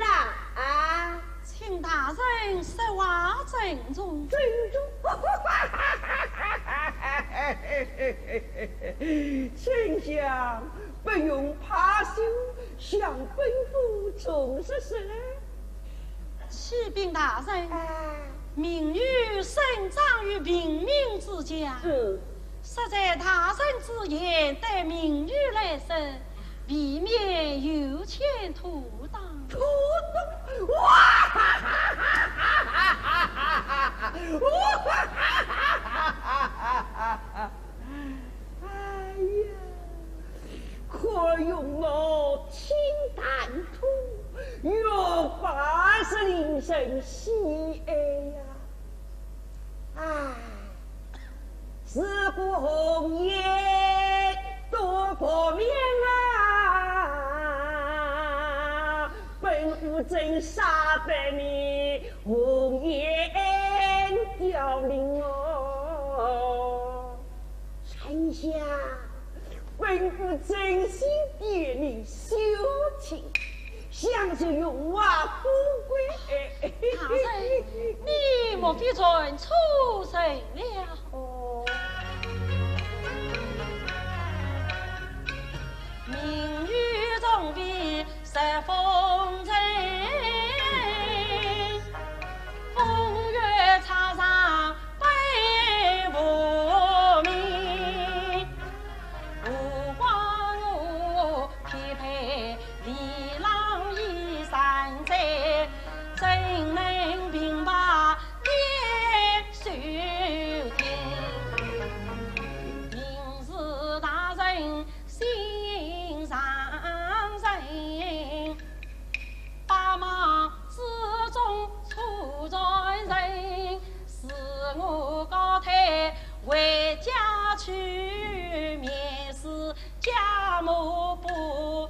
啊！请大人实话郑重。珍珠，丞相不用怕羞，向本府重视事。启禀大人，民女生长于平民之家，实在大人之言对民女来说，未免有欠妥当。妥当！哇！哎呀，可用我清淡土，若八十铃声喜爱呀！哎，自古红颜多过面啊！本府真杀得你红颜凋零哦！丞相，本府真心别你休情，想是荣华富贵。大人，你莫非准出神了？哦，明日总比十风尘，风月插上悲无名。不光我匹配李郎衣山寨，怎能平拔烈手天？明日大人心上人，百忙之中出在人，使我高抬回家去面试家母不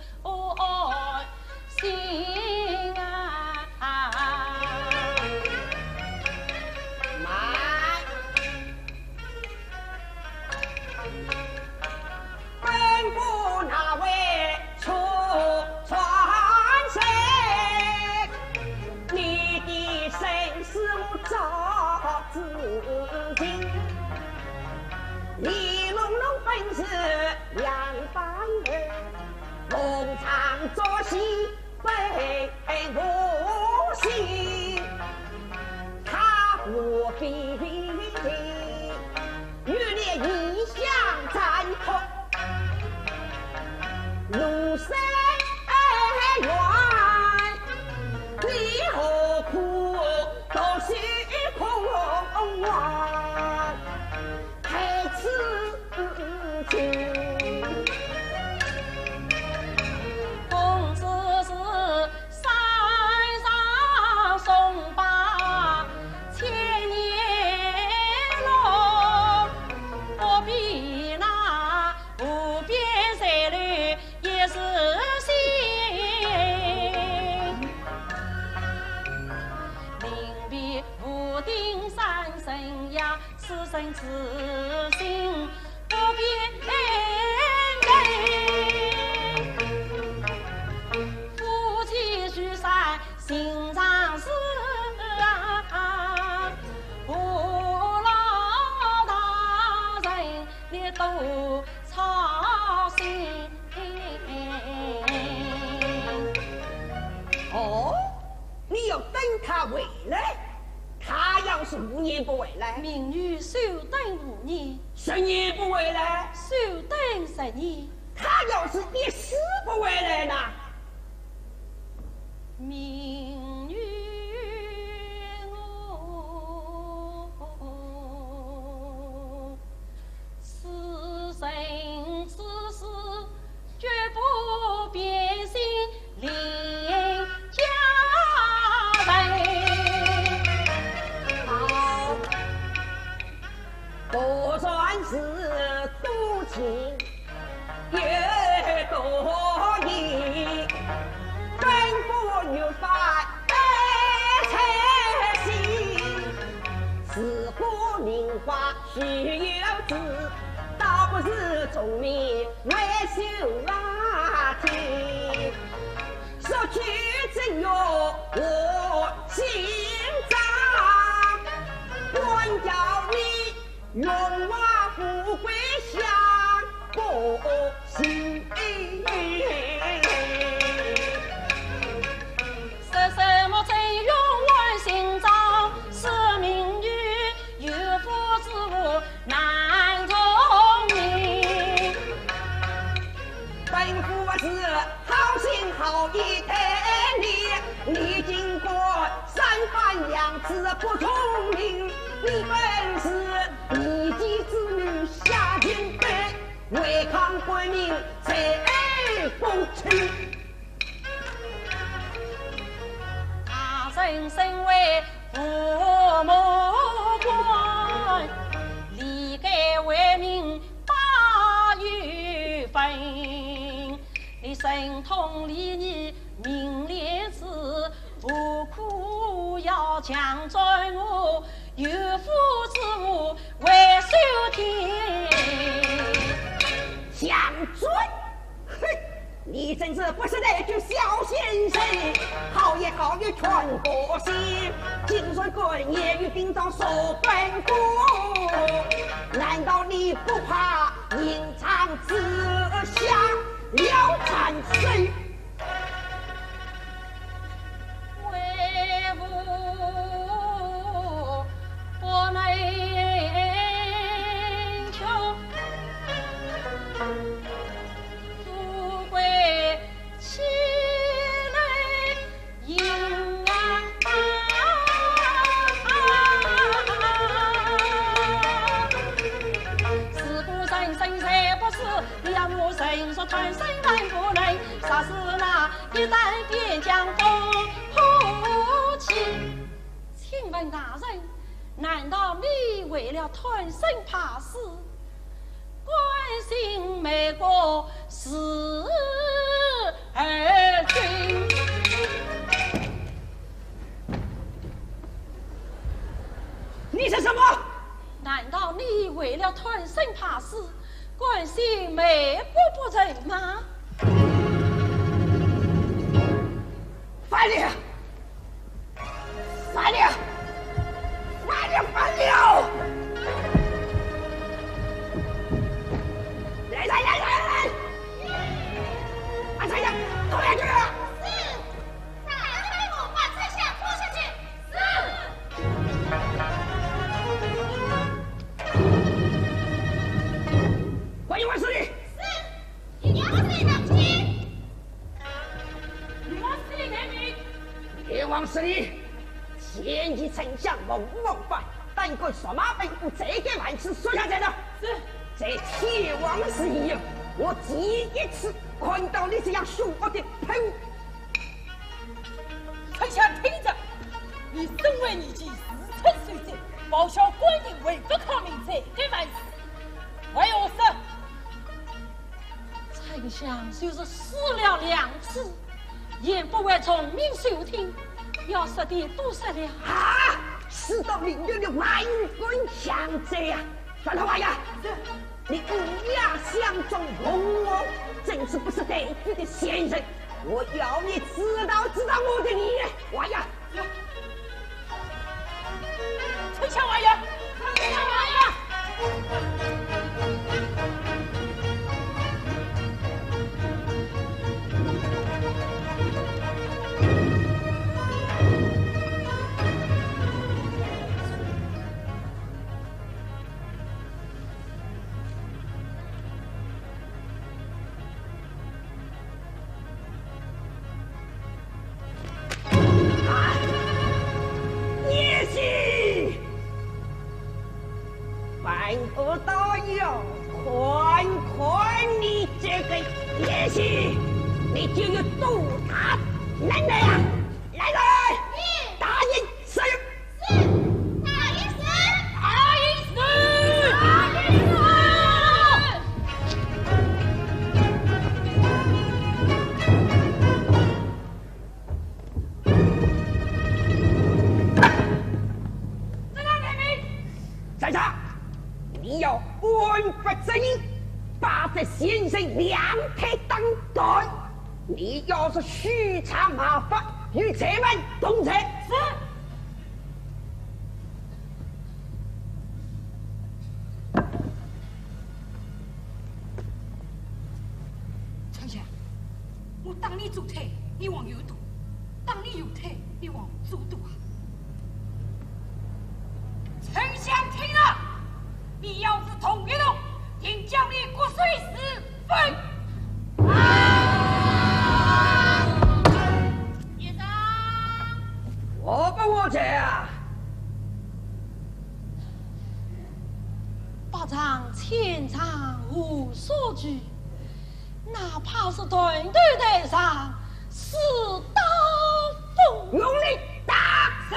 心啊！慢！本府那位出传谁？你的生死我早知情。李龙龙本是两帮人，逢场作戏非无心，他何必与烈异相战痛？怒声怨，你何苦都是空望？太此情。公子是山上松柏千年long，不比那无边山路也是心。临别无定三生呀，此生此心不变夫妻聚散心上事啊，无老大人你都操心。哦，你要等他回来，他要是5年不回来，民女久等5年， 10年不回来，久等10年，他要是一死不为人呐，命运此生此世绝不变心离家人。好，不算是多情也多疑，吩咐女犯才行，似乎名花须有之，倒不是聪明为秀啊听，说去真有我心脏，管教你荣华富贵享不行。说什么真勇我心脏，是命运有福之物难从命。本府是好心好意待你，你经过三番两次不聪明，你本是一己之女下井北，违抗官命才不屈。大人身为父母官，理该为民把与分。你神通理义明廉耻，不苦要强转我，有福之物为受天。将军，哼！你真是不是那句小先生，好也好也全国心，金水棍也与兵长守本国，难道你不怕隐藏之下了残生？为父不能求，富贵岂能赢啊！是不人生才不是，要我人说贪生难不能，啥是那一旦边疆风呼起？请问大人，难道你为了贪生怕死，关心美国是而君？你是什么？难道你为了贪生怕死，关心美国不成吗？反了！反了！反了！反了！来来来来来！把丞相拖下去！是。大人吩咐把丞相拖下去。关员万岁！是。你王司令当亲。王司令严明。天王司令，前期丞相孟犯，但个索马吩咐这个万次说下来了。是。在天王寺以后，我第一次看到你这样凶恶的喷雾。丞相听着，你身为年纪40岁者，报效官人为不抗命这个万事，为何事？丞相就是死了2次，也不会从命受听，要死的都死了。啊！死到领队的万分强者呀！转头王爷，你以牙相中蒙我，真是不是得罪的先人。我要你知道我的理，王爷。丞相王爷，丞相王爷。凡哥大友，看看你这个野心，你就有多大能耐啊！来人，答应死！大意思，大意思，大意思。在下，你要安不正义，把这先生两腿当断。你要是虚长麻烦，与这门同策。是。丞相，我当你左腿，你往右躲；当你右腿，你往左躲啊！丞相听了，你要是同意了，定将你骨髓四分。爷长，我不我这啊！八丈千丈无所惧，哪怕是团队台上是刀锋，用力打死！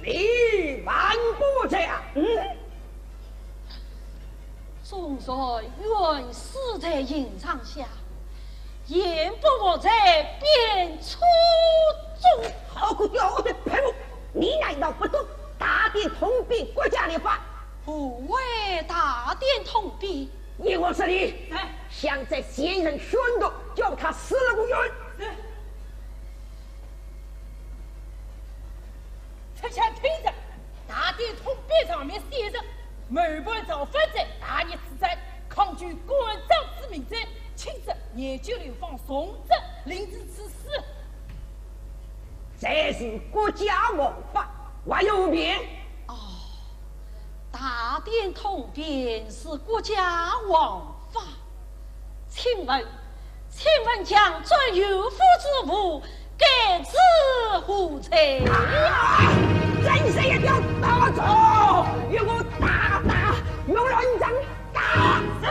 你万不这样！总帅愿死在营帐下，言不我在便出众。好个屌的佩服！你难道不懂大典统兵国家的法？不为大典统兵，因我是你，想在先人宣读，叫他死了不冤。丞相听着，大典统编上面写着：门不造反者，大逆之战，抗拒官长之命者，轻则研究流放，重则令之处死。这是国家王法，还有变？哦，大典统编是国家王法，请问将这有夫之物该之何才？真是一条大错，与我大用乱掌打死！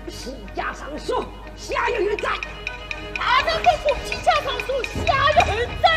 齐家上书，下有余战。大人吩咐，齐家上书，下有余战。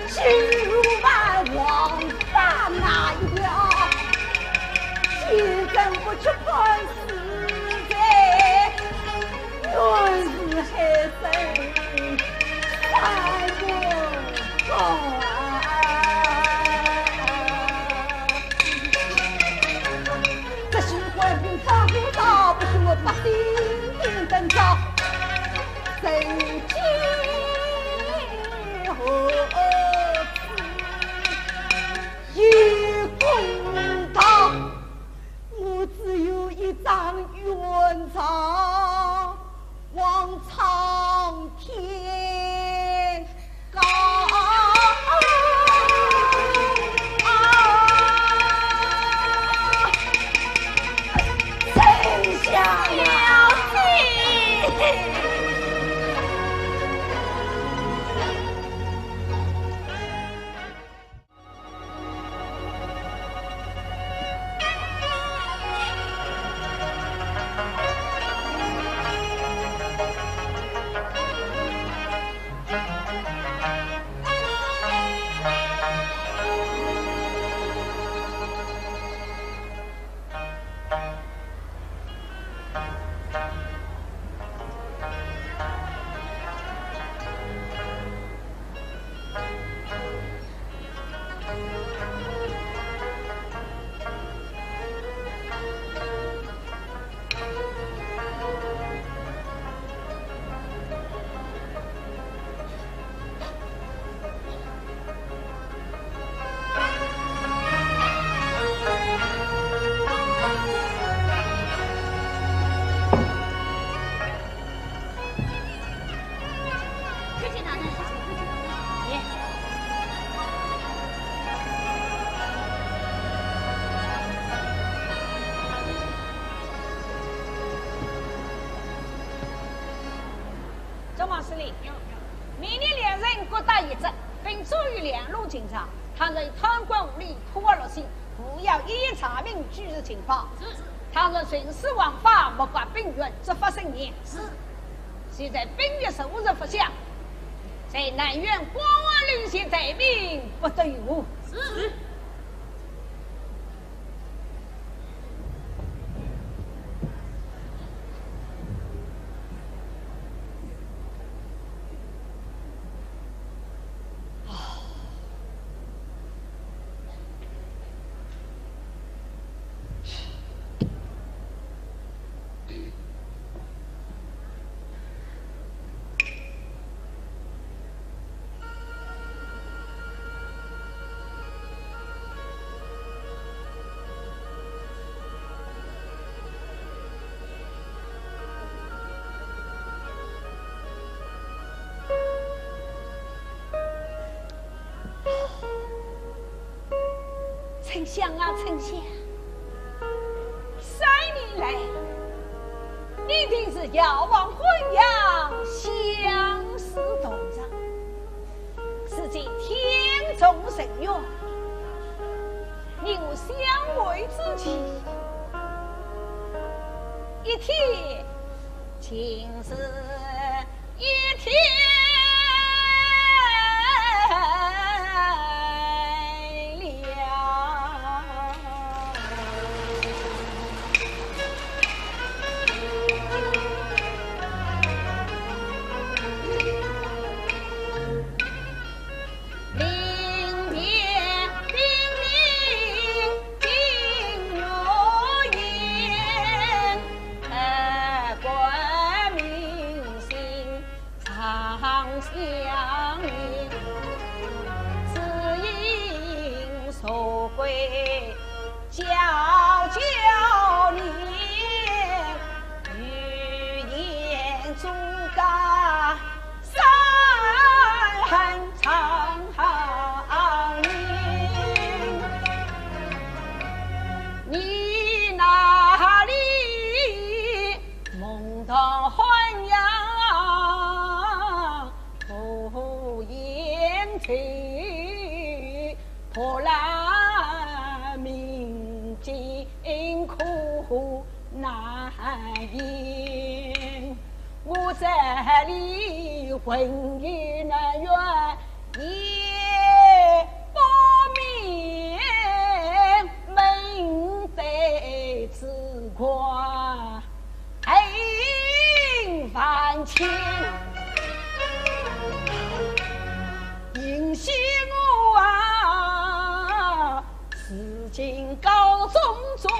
心如万王。司令，明年两人各打一针，并注意两路警察。倘若贪官污吏突而入侵，不要一一查明具体情况。倘若徇私枉法，莫怪兵员执法森严。现在兵役15日不详，在南苑光王领先罪名不得有误。是。丞相啊，丞相，3年来，你定是遥望婚阳，相思动长。此际天中神月，你我相会之期，一天竟是一天。破烂民间苦难言，我这里混于难圆，也不免门得自夸恨万千，应惜我啊，此今高中转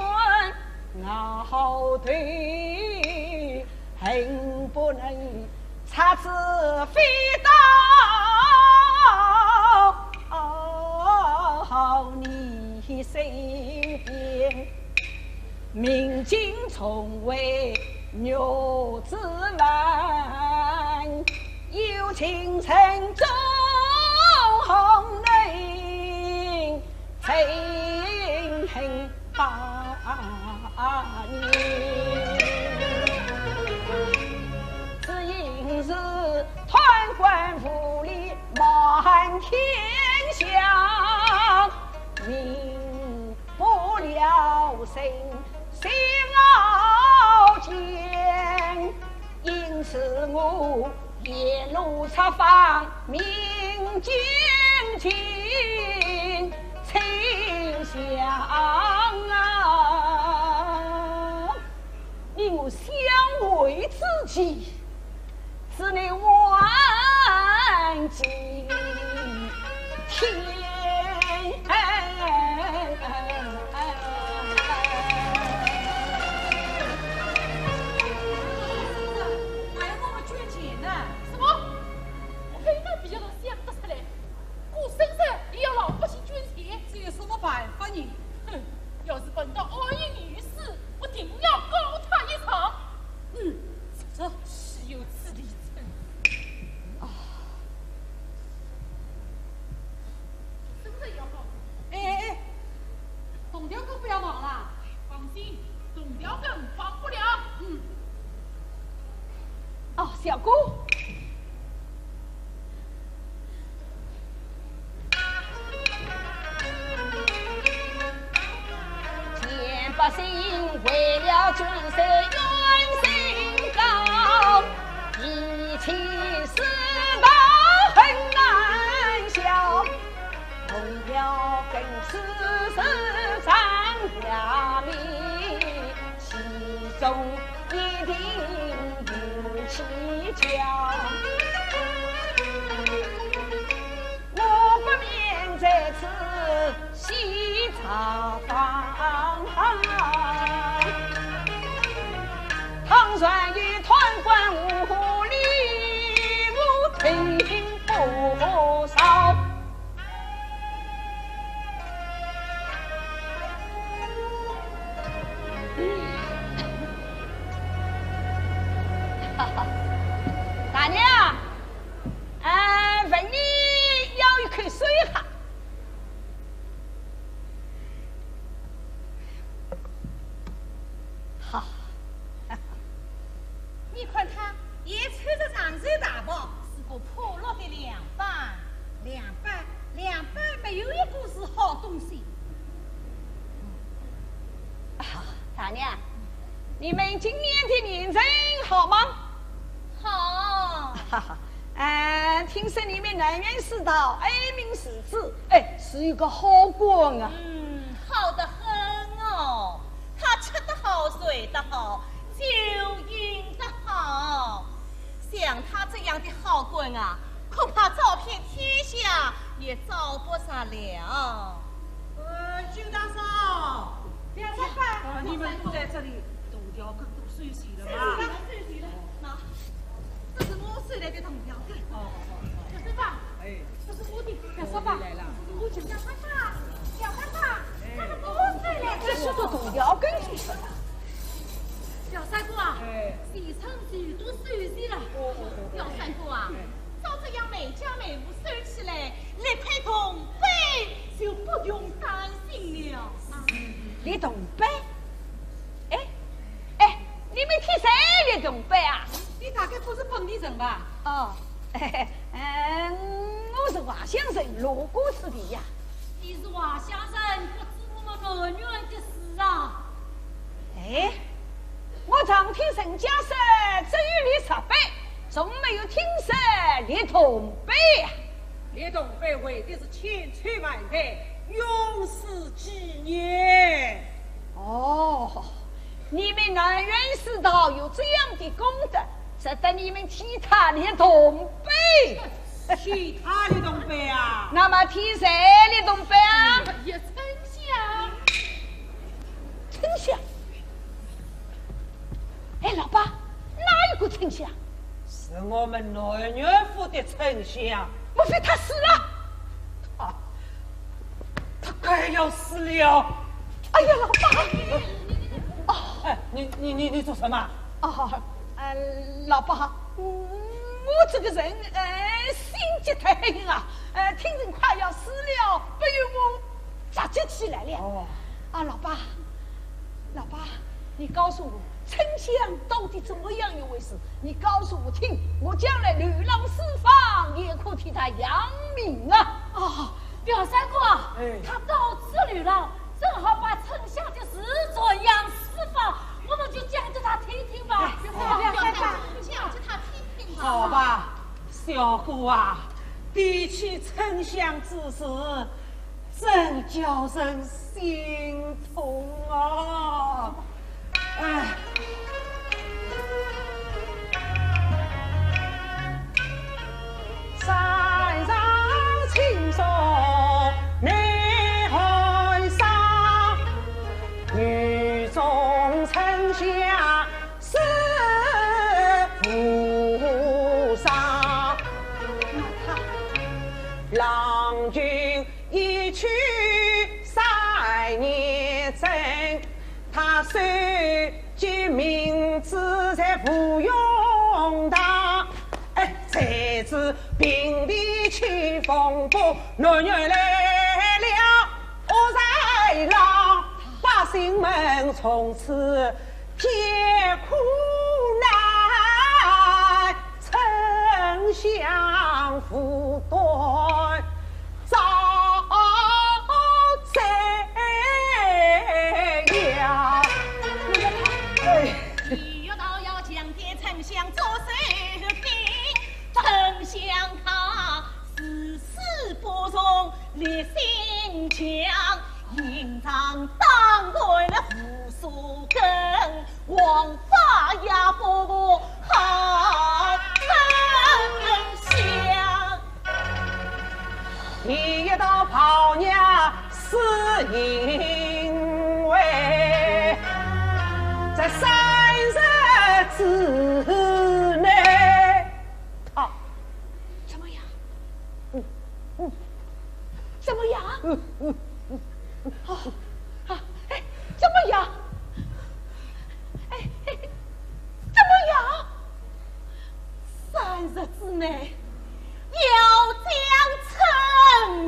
熬对，恨不能插翅飞到你身边，明镜重为牛子丸，有情城中红人，恨恨把你，只因是贪官污吏满天下，民不聊生心傲坚，因此我夜路查访明镜情丞相啊，你我相会之际，只能万金天。要是碰到恶意女士，我定要告他一场。这是有此理成。真的要告？哎，董雕哥不要忙了。放心，董雕哥帮不了。哦，小姑，百姓为了军事冤心高，一起死道很难消。同要跟此事上下命，其中一定有蹊跷。我不免在此细查访，倘算与团官无礼，无听不少。大娘，问你要一口水哈？好，你看他也穿着长袖大袍，是个破落的凉拌，凉拌没有一个是好东西。大娘，你们今年的年成好吗？好，哈哈，听说你们南园世道哀民识字，是一个好官啊。好得很哦。他吃得好，睡得好，酒饮得好。像他这样的好官啊，恐怕招遍天下也招不上了。金大嫂，梁三伯，你们都在这里，董雕哥都睡醒了吗？睡了，那这是我睡来的铜条根。哦，梁三伯，哎，这是我的梁三伯，来了，我请梁三伯，梁三伯，他们都睡了。这是个董雕根去说的。梁三哥啊，哎，谁称谁都睡死了。梁三哥啊，照这样每家每户收起来，那块铜杯就不用担心了。立铜碑？你们替谁立铜碑啊？你大概不是本地人吧？哦，我是华乡人，路过此地呀。你是华乡人，不知我们南园的事啊。我常听陈家说只有立石碑，从没有听说立铜碑呀。立铜碑为的是千秋万代，永世纪念。哦，你们南园世道有这样的功德，值得你们替他立铜碑。其他立铜碑啊？那么替谁立铜碑啊？也丞相，丞相。老爸，哪一个丞相？是我们南园府的丞相。莫非他死了？他快要死了。哎呀，老爸！你做什么？老爸，我这个人心急太狠啊！听人快要死了，不由我着急起来了。老爸，你告诉我，丞相到底怎么样一回事？你告诉我听，我将来流浪四方，也可替他扬名啊！表三哥，他到此流浪，正好把丞相的事传扬四方，我们就讲给他听听吧。表三哥，讲给他听听吧。好吧，小姑啊，提起丞相之事，真叫人心痛啊！山上青松内海上，雨中丞相是菩萨。郎君一去3年整，他收集名字在芙蓉堂。才知平地起风波，南园来了恶豺狼，百姓们从此艰苦难，丞相苦端遭灾殃。兵强，营长当对了扶苏根，王法呀不好分享。一道炮娘是因为在3日之内，怎么样？怎么样？哎，怎么样？怎么样？3日之内要将丞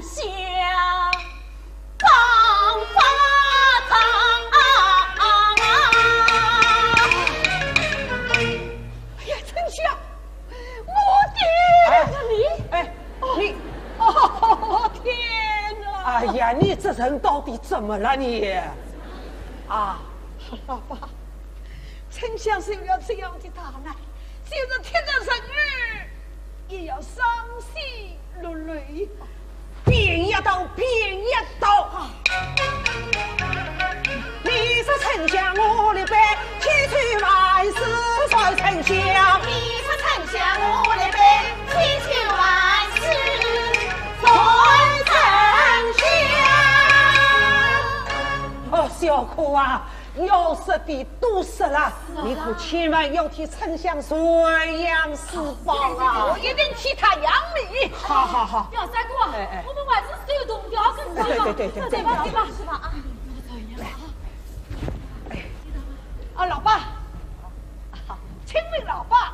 相放法堂哎呀，丞相，我的你！哦，天哪！哎呀，你这人到底怎么了你？啊，老爸，丞相是要这样的大难，就着天的生日，也要伤心落泪。变一刀，变一刀！你是丞相，我的辈，千秋万世在丞相。你是丞相，我的辈，千秋万世在丞相。哦，小可啊，要死的都死了，你可千万要替丞相传扬四方啊！我一定替他扬名。好好好，表三哥，我们还是手动调更对对对对对吧？对吧？是吧？啊，啊，老爸，请问老爸，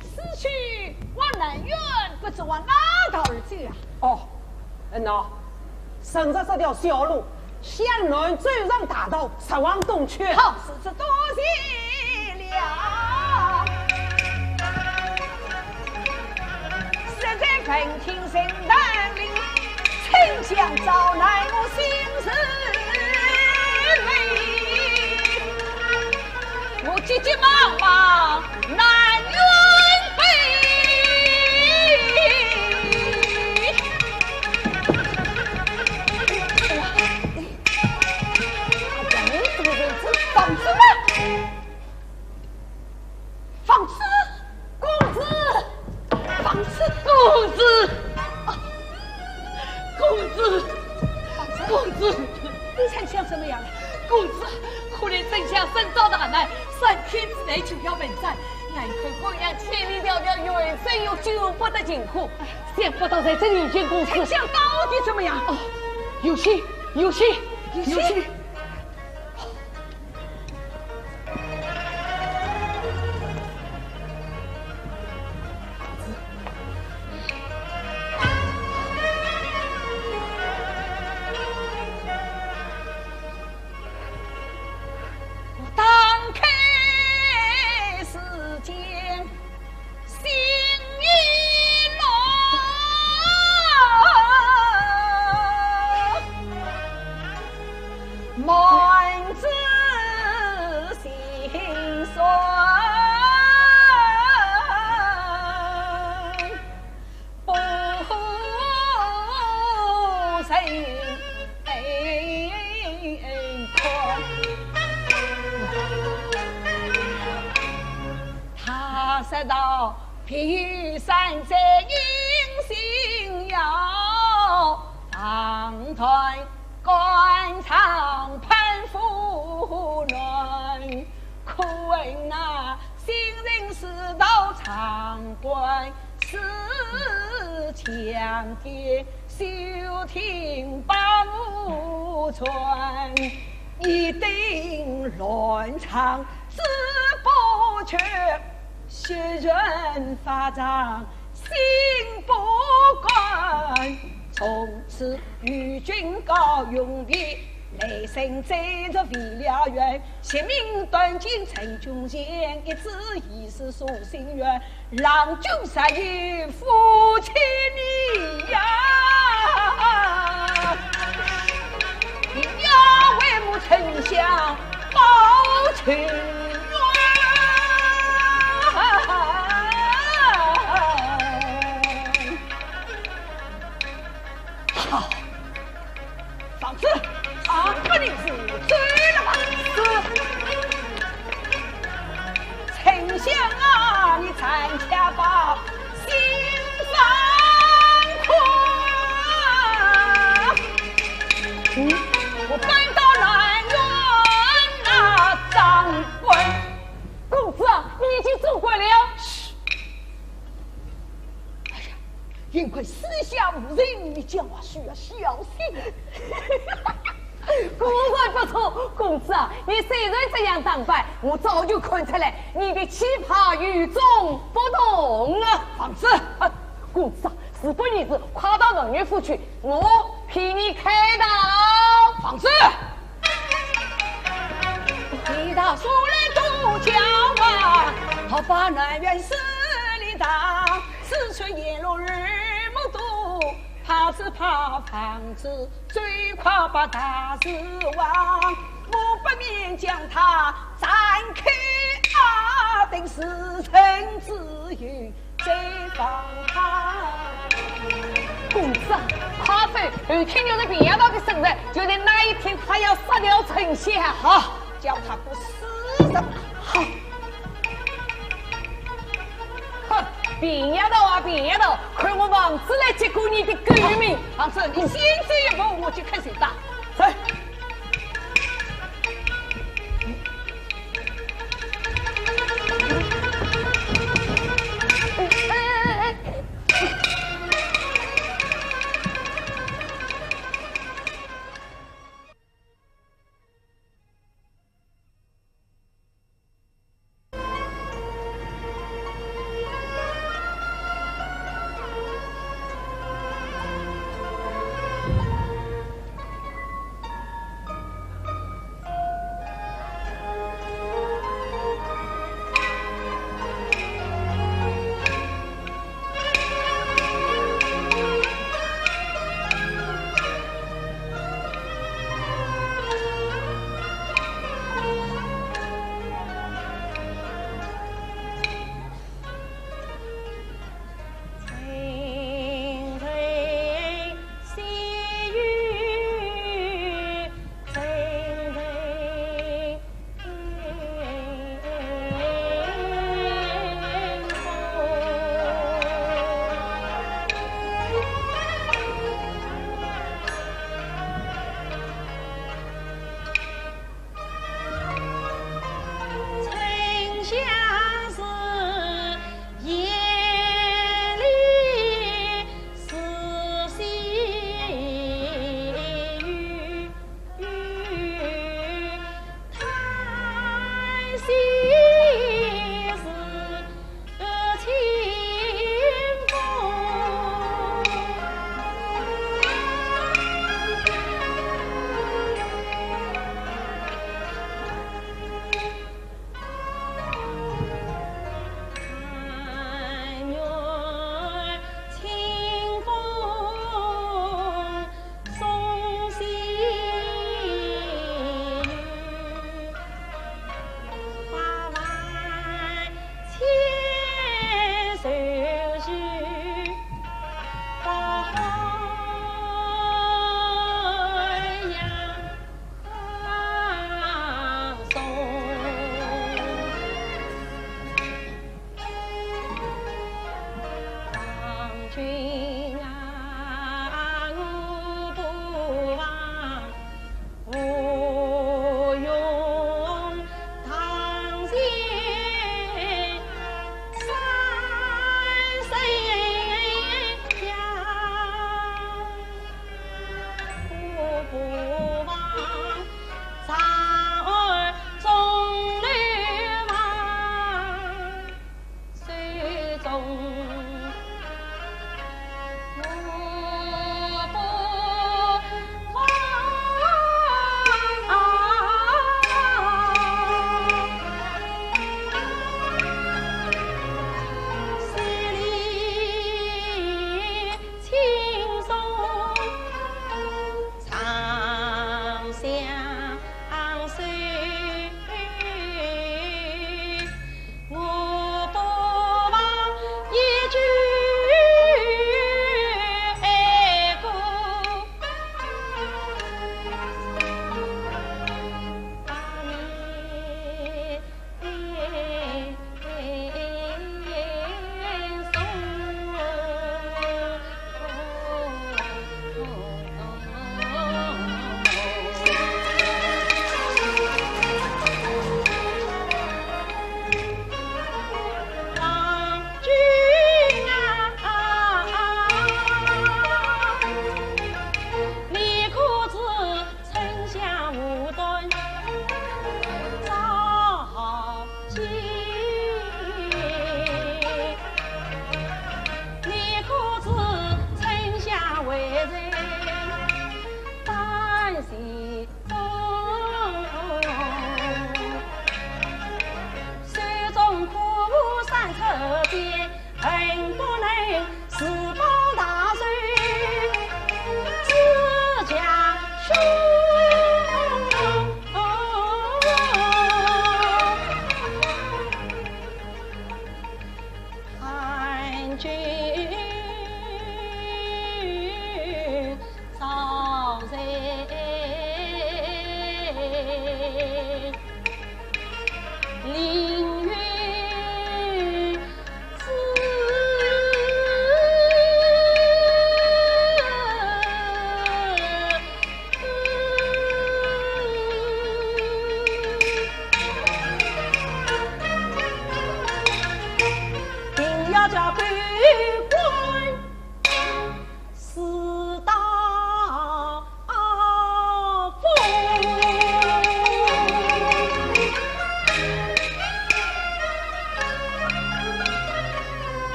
此去往南苑，不知往哪道而去啊？哦，喏，顺着这条小路向南走上大道，直往东去。好，是这多谢了。实在闻听神丹里，丞相招来我心事累，我急急忙忙南苑北。房子呢？房子，公子，房子，公子，公子，公子，丞相怎么样了？公子，可怜丞相身遭大难，3天之内就要问斩。俺看公羊千里迢迢，远征有救不得惊苦，想不到在这里见公子。丞相到底怎么样？哦，有戏，有戏，有戏。说到披山在英星耀，堂团官场攀夫人，可问那新人世道长官是强天修庭把无传，一定乱唱自不缺。血人发长心不甘，从此与君告永别，雷声载着为了缘，性命断尽陈君贤，一字一是诉心愿，郎君杀于夫妻你呀，你要为母丞相报情。好，子，啊，把你治罪了吧？丞相啊，你参加吧，心放宽。我搬到南园啊，掌柜。公子啊，你已经走过了。哎呀，幸亏私下无人，你讲话需要小心。果然不错，公子啊，你虽然这样打扮，我早就看出来你的奇葩与众不同啊！放肆！公子啊，事不宜迟，快到人员府去，我替你开刀。放肆！你大叔来都叫啊，好把南园势力大，四川夜落日暮多。怕是怕房子最快把大事忘，我不免将他展开啊，定是臣之语最放他。公子啊，快走！有天有人平阳道的生日，就在那一天，他要杀掉丞相，好，叫他不死的好。哼！平丫头啊，平丫头，看我王子来接过你的狗命！王子，你先走一步，我就开始打。走。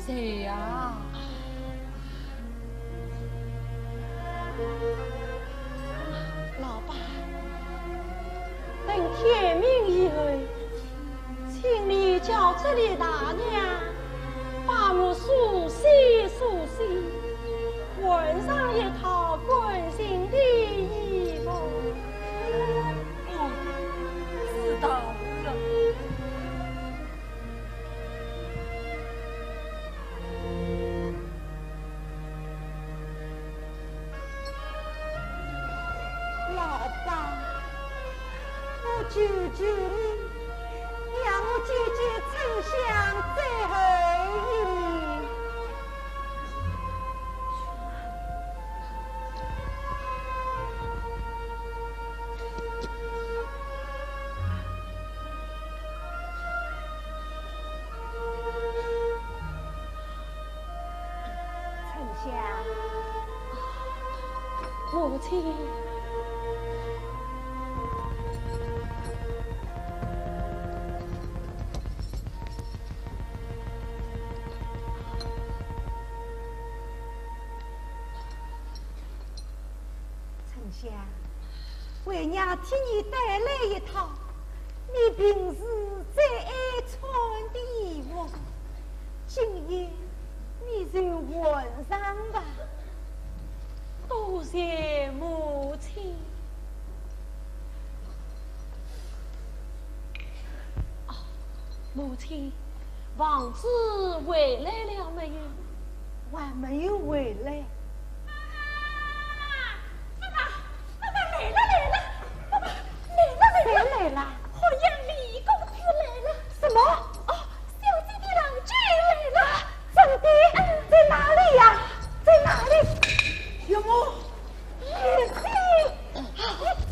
谁呀？老爸，等天明以后，请你叫这里大娘把我梳洗梳洗，换上一套关心的衣服。哦，知道了。老爸，我求求你，让我见见丞相最后一面。丞相，母亲。丞相，为娘替你带来一套你平时最爱穿的衣服，今夜你就换上吧。多谢母亲。母亲，王子回来了没有？还没有回来。谁来了？好像李公子来了。什么？哦，小姐的郎君来了。真的？在哪里呀？在哪里？有木，爷爷，真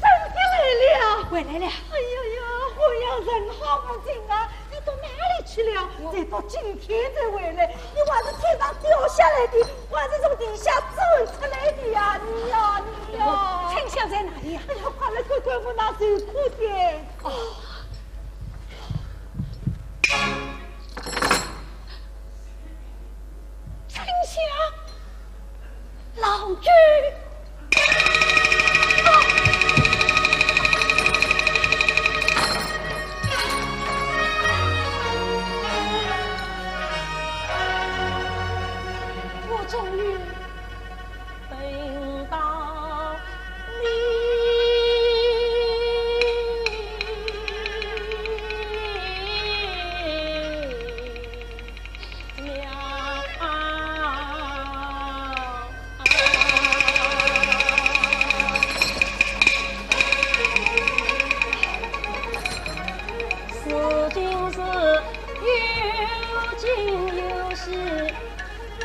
的来了，回来了。哎呀呀，我要人好不亲啊！你到哪里去了？再到今天才回来，你还是天上掉下来的，还是从地下钻出来的呀？你呀，你呀！丞相在哪里呀？哎呀，快来看看我那受苦的！哦，丞相，老君。我终于等到你此经是有惊有喜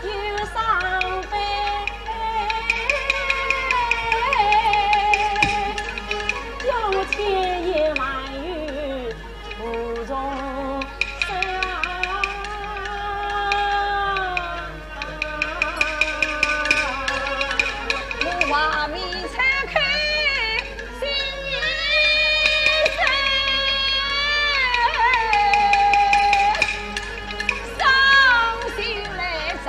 有伤悲，有千言万语无从说。我画面拆开心一生，伤心来找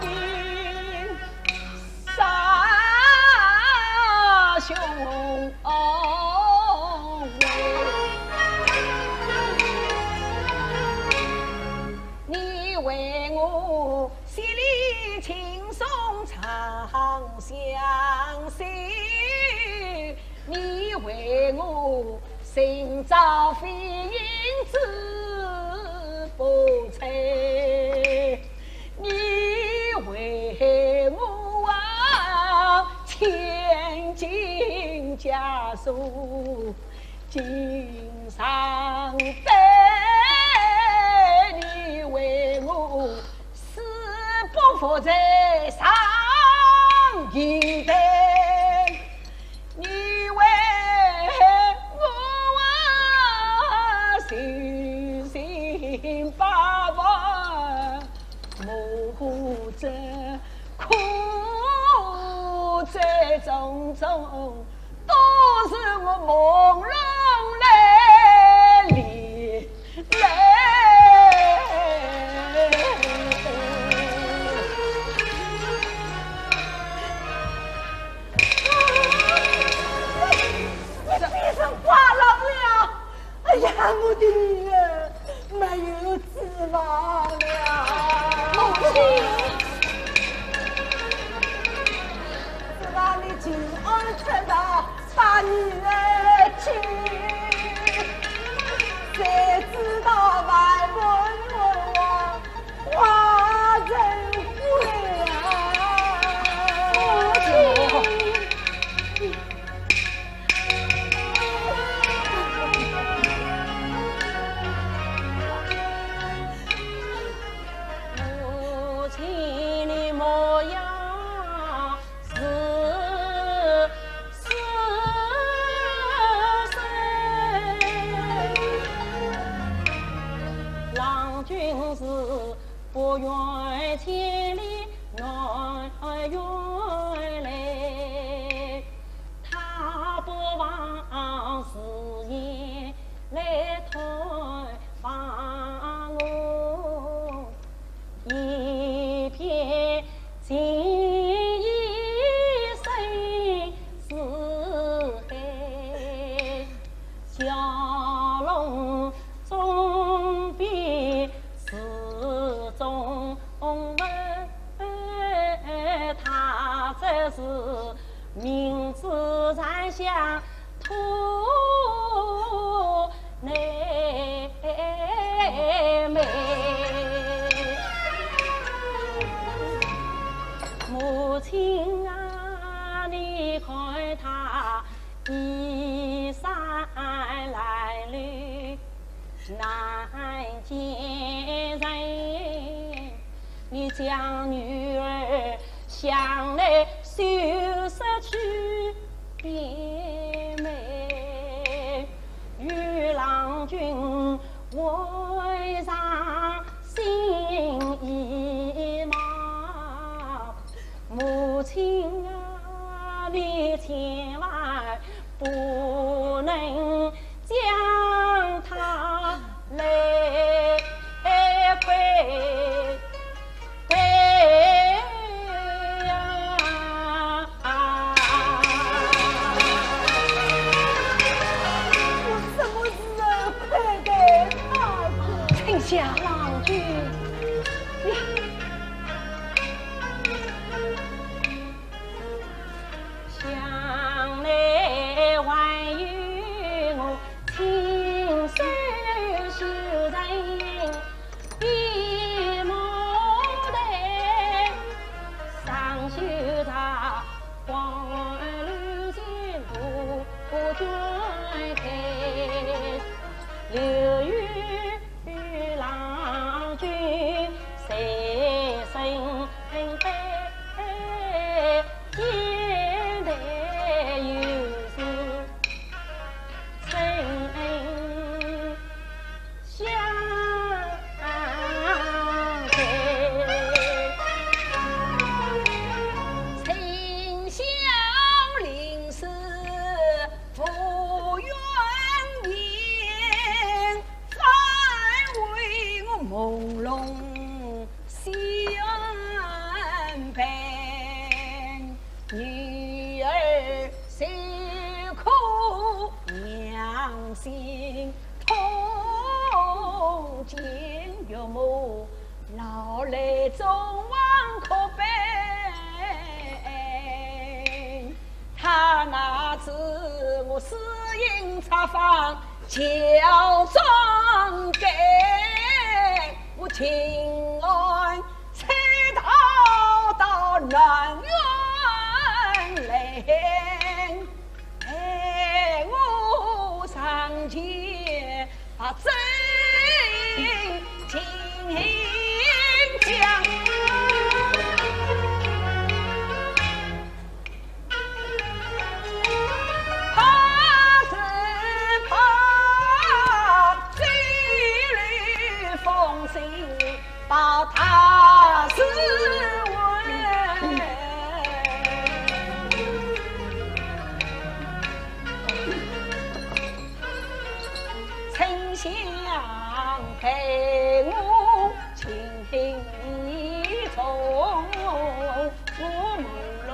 你杀兄你为我心里轻松长相思，你为我寻找飞鹰之不猜，你为我千金枷锁经上悲，你为我死不服在上银灯，你为我信心把我母者苦在种种，都是我朦胧来历来。呀，我的女儿没有指望了。母亲，指望你平安出道，把女儿娶，谁知道外文王花人归啊！母亲。不愿千里难远来，他不忘事业来推访我，一片情意深似海，蛟龙总比始终问他，这是明知山下土难美。母亲啊，你看他衣衫褴褛难见人，你将女儿向来羞涩去变美，与郎君为上心意忙。母亲啊，你千万不能将他来亏呀！我什么时候亏待他的？丞相，郎君，向来还有我亲手绣人一毛带，上绣他黄绿线图卷开，留与郎君随身背。现代有时真相陪，丞相临死不愿言，反为我朦胧相伴。女儿受苦，娘心痛，见岳母老来终忘可悲。他哪知我私隐插房乔装改，我情爱猜到南园来，爱我上前把真情讲。怕是怕几缕风信把他是问，丞相陪我倾听一从，我朦胧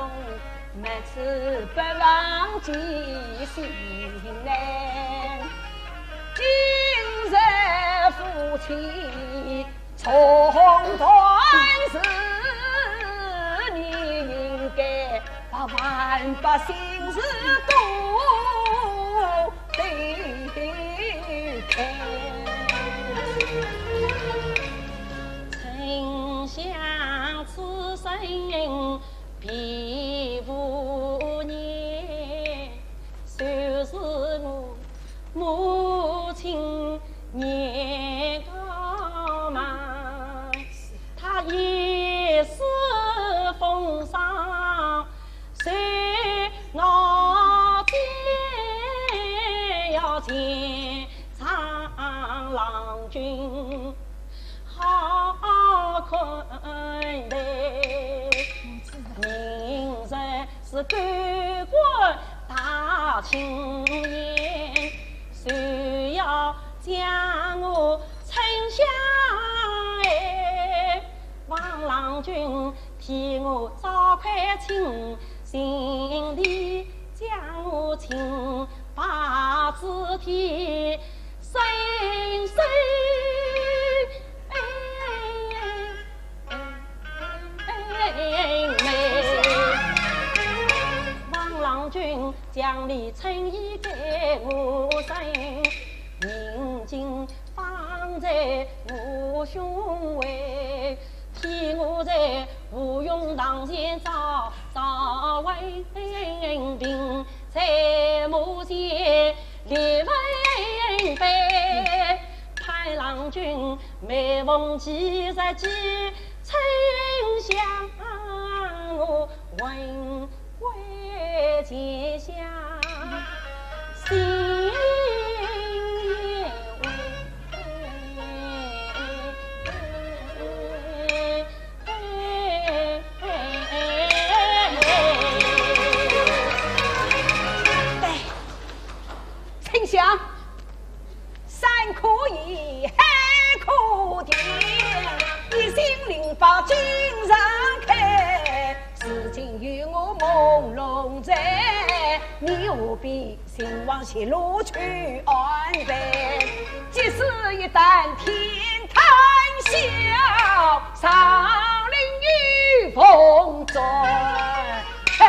每次不忘记心难。亲从断是你应该把万百姓事都对开。丞相此生必无念，就是我母亲年高嘛，她也是奉上随我爹要见长郎君，好看待。明日是干官大庆宴，谁要将我称下哎？王郎君替我找块亲，心里将我请把子贴深深。王郎君将你诚意给我身，明镜放在我胸怀，替我在吴用堂前找为兵，在幕前立为碑。盼郎君每逢吉日丞相我问归结下，心也丞相，山可以，海可填，一心灵把精神开。事情与我朦胧在，你何必心往前路去安排？即使一旦天坛笑，上林雨风转来。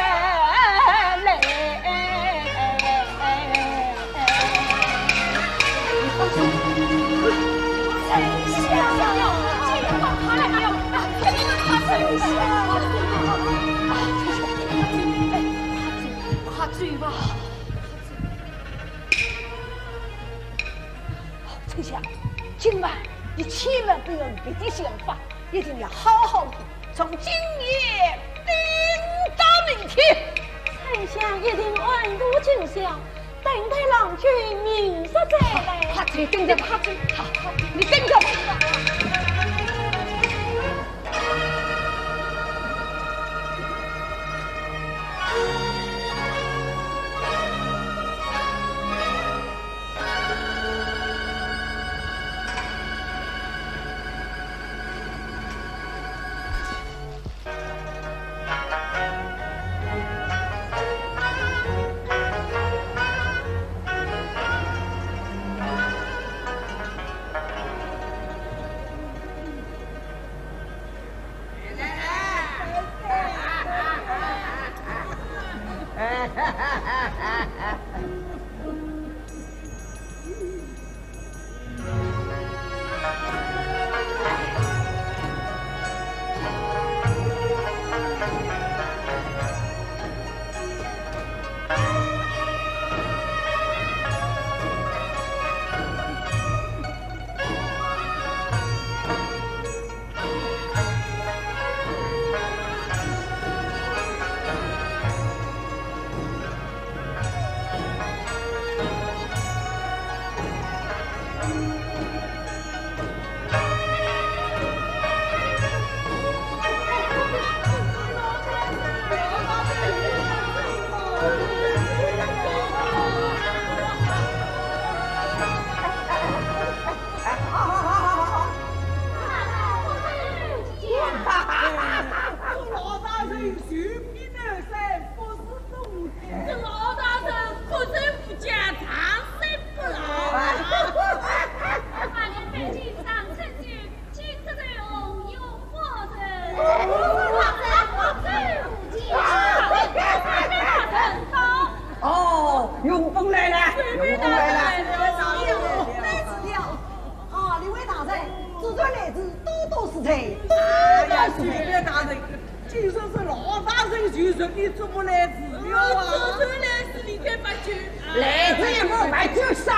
快追吧！丞相，今晚你千万不要有别的想法，一定要好好的从今夜盯到明天。丞相一定安度今宵，等待郎君明日再来。快追，跟着他追，好，你跟着吧。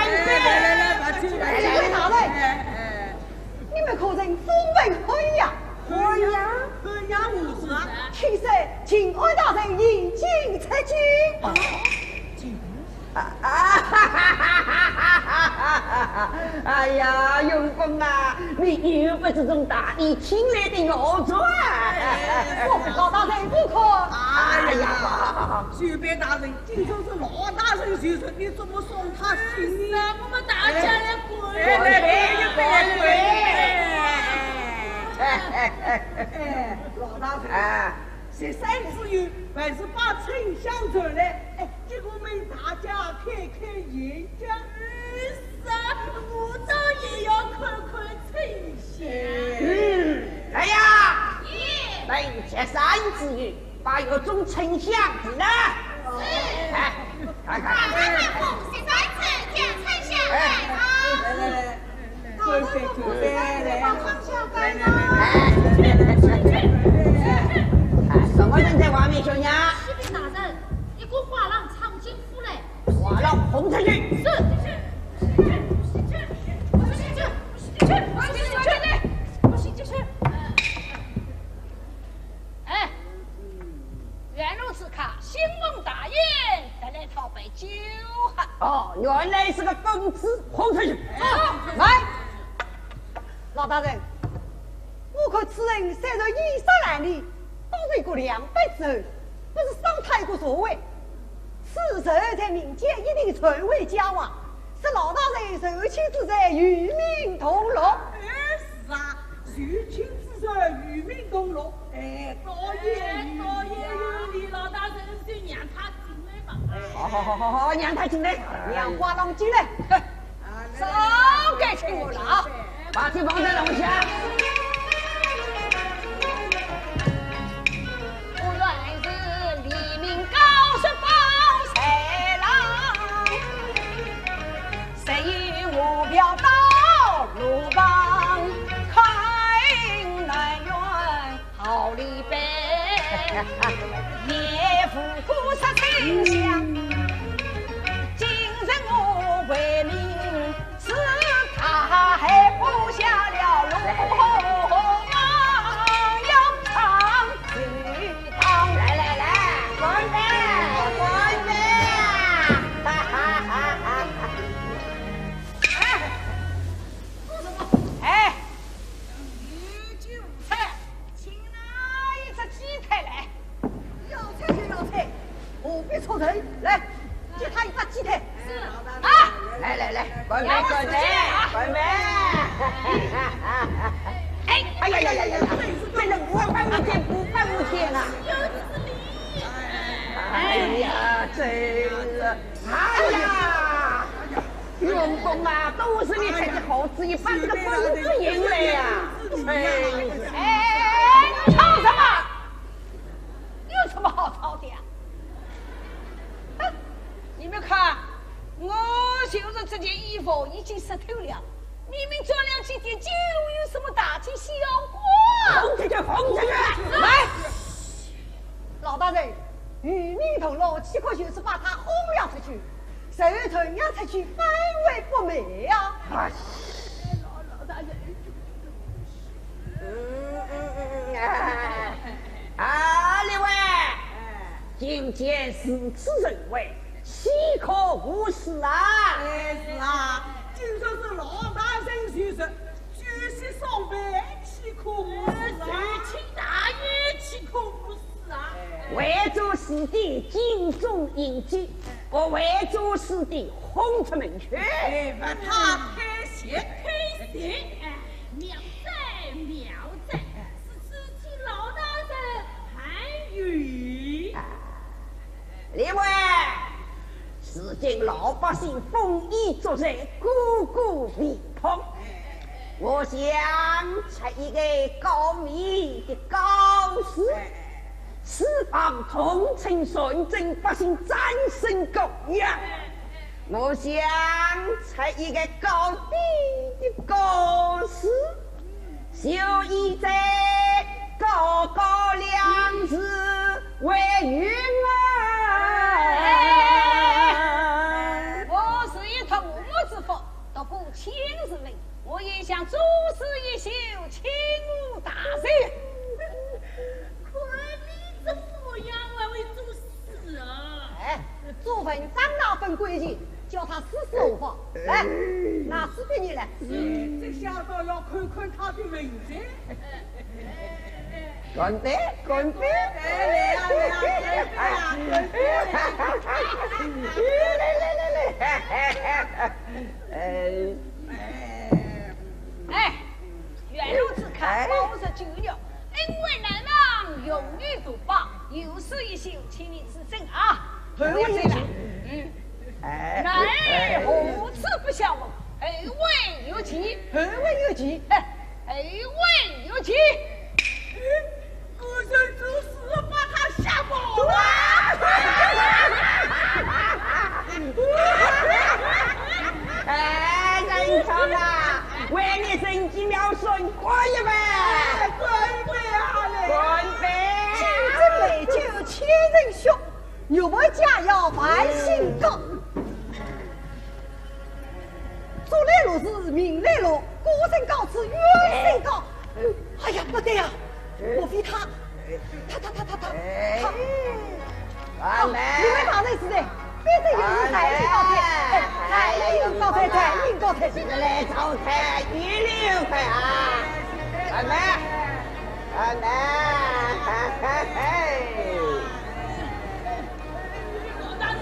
位大人，你们可曾风闻黑呀？可呀，无事。其实，请安大人引进出军。哎呀，永丰啊，你又不这种大义请来的要转。老大人不可。哎呀，随便大人，今朝是老大人先生，你怎么送他信呢？我们大家来滚！老大人，这三之友还是把丞相传来，结果被大家开眼界，我倒也要看看丞相。哎呀，本节三之友，把有种丞相子呢？看看。大人吩咐十三次将丞相来啊！什么人在外面小娘？启禀大人，一个画廊长进府来。画廊红出去。是。哎，原如此看，兴隆大宴得来讨杯酒喝。哦，原来是个疯子，轰出去！来，老大人，我看此人虽然衣衫褴褛，都是一个200之后，不是上他一个座位。此人在民间一定传为佳话，是老大人受亲之在与民同乐。是啊，受亲之在与民同乐。多言有理，老大人就让他进来吧。好，让他进来，让花郎进来。早该请我了啊！把这放在楼下。我原是黎明高手方才郎，谁与我表到路旁，开南园好离别，夜赴孤杀丞相，今日我为民。他还布下了龙王要长去当，来，关门！哎，有酒菜，请拿一只鸡腿来。要菜就要菜，何必出人？来，给他一只鸡腿。啊！来，关门！哎呀！真的不办5天，不办5天啊！哎呀，真是！哎呀，员工啊，都是你才的好主意，把这个疯子引来呀！哎，吵什么？有什么好吵的呀？你们看。我就是这件衣服已经湿透了，明明装2几点酒，有什么大惊小怪？轰出去！来，老大人，与民同乐，岂可就是把他轰了出去？谁传扬出去，反为不美呀！老大人，另外，今天是此人为。岂可无视啊！是啊，今朝是老大人先生，举席上班，岂可无视啊？请大爷，岂可无视啊？为做师弟敬重迎接，我为做师弟轰出门去。把他开鞋，妙哉！是请老大人韩语。另外。是今老百姓丰衣足食，个个胃痛。我想出一个高明的高士，释放同情纯正百姓，战胜各样。我想出一个高低的高士，就以这高高粱子为云儿。我是一头木子千日内，我也想主持一宿，请吾大圣。可你这副样还会做事啊？哎，做份张大份规矩，叫他实施无法。来，拿纸给你来。这下倒要看看他的文采。滚蛋，滚蛋！来啊来啊，滚哎，原如此看，包是久了，因为男郎永远独霸，有事一宿，请你自证啊！何为这样？男儿何此不孝我？何为有疾？何为有疾？何为有疾？我人做事把他吓跑了。哎，人长啊，为你神机妙算，可以呗？滚回啊来！滚呗！清蒸美酒千人血，肉为佳肴百姓高。左来路是明来路，歌声高此远声高。哎呀，不对呀！莫非他？阿妹，你们哪人是的？反正有才艺高才，才艺高才，才艺高才，现在来招财，一零有快啊！阿妹，阿妹，老大人，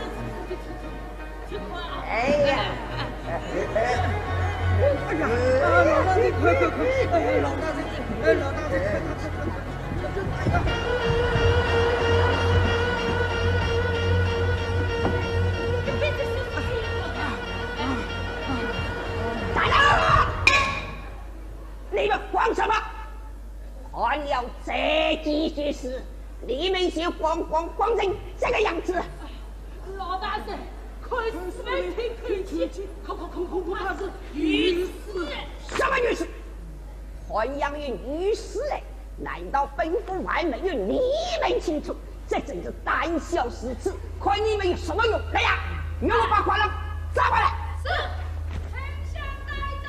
去快啊！哎呀！哎呀，老大人，快！哎，老大人，老大人，大人，你们慌什么？看了这几句诗，你们就慌成这个样子。老大人，快没听看气，恐怕是御史。什么御史？还养于御史嘞？难道吩咐外面与你们清楚？这真是胆小失职，看你们有什么用？来呀，给我把快乐抓过来！是，丞相带到。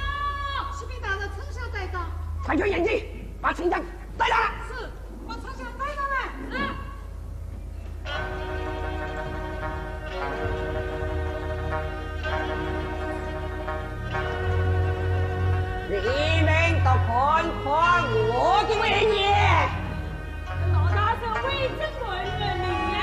启禀大人，丞相带到。传传眼睛，把丞相带到了。是，把丞相带到了。你们都看看我的威严！老大人为政为人民呀！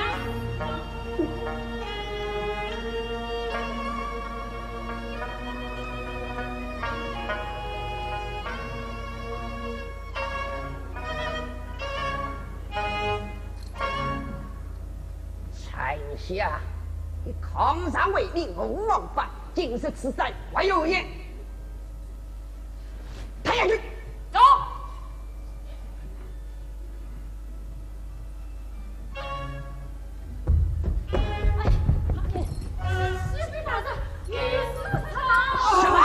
丞相，你康上为民无王法，今日此战还有言。抬下去，走。士兵大人，御史长。什么？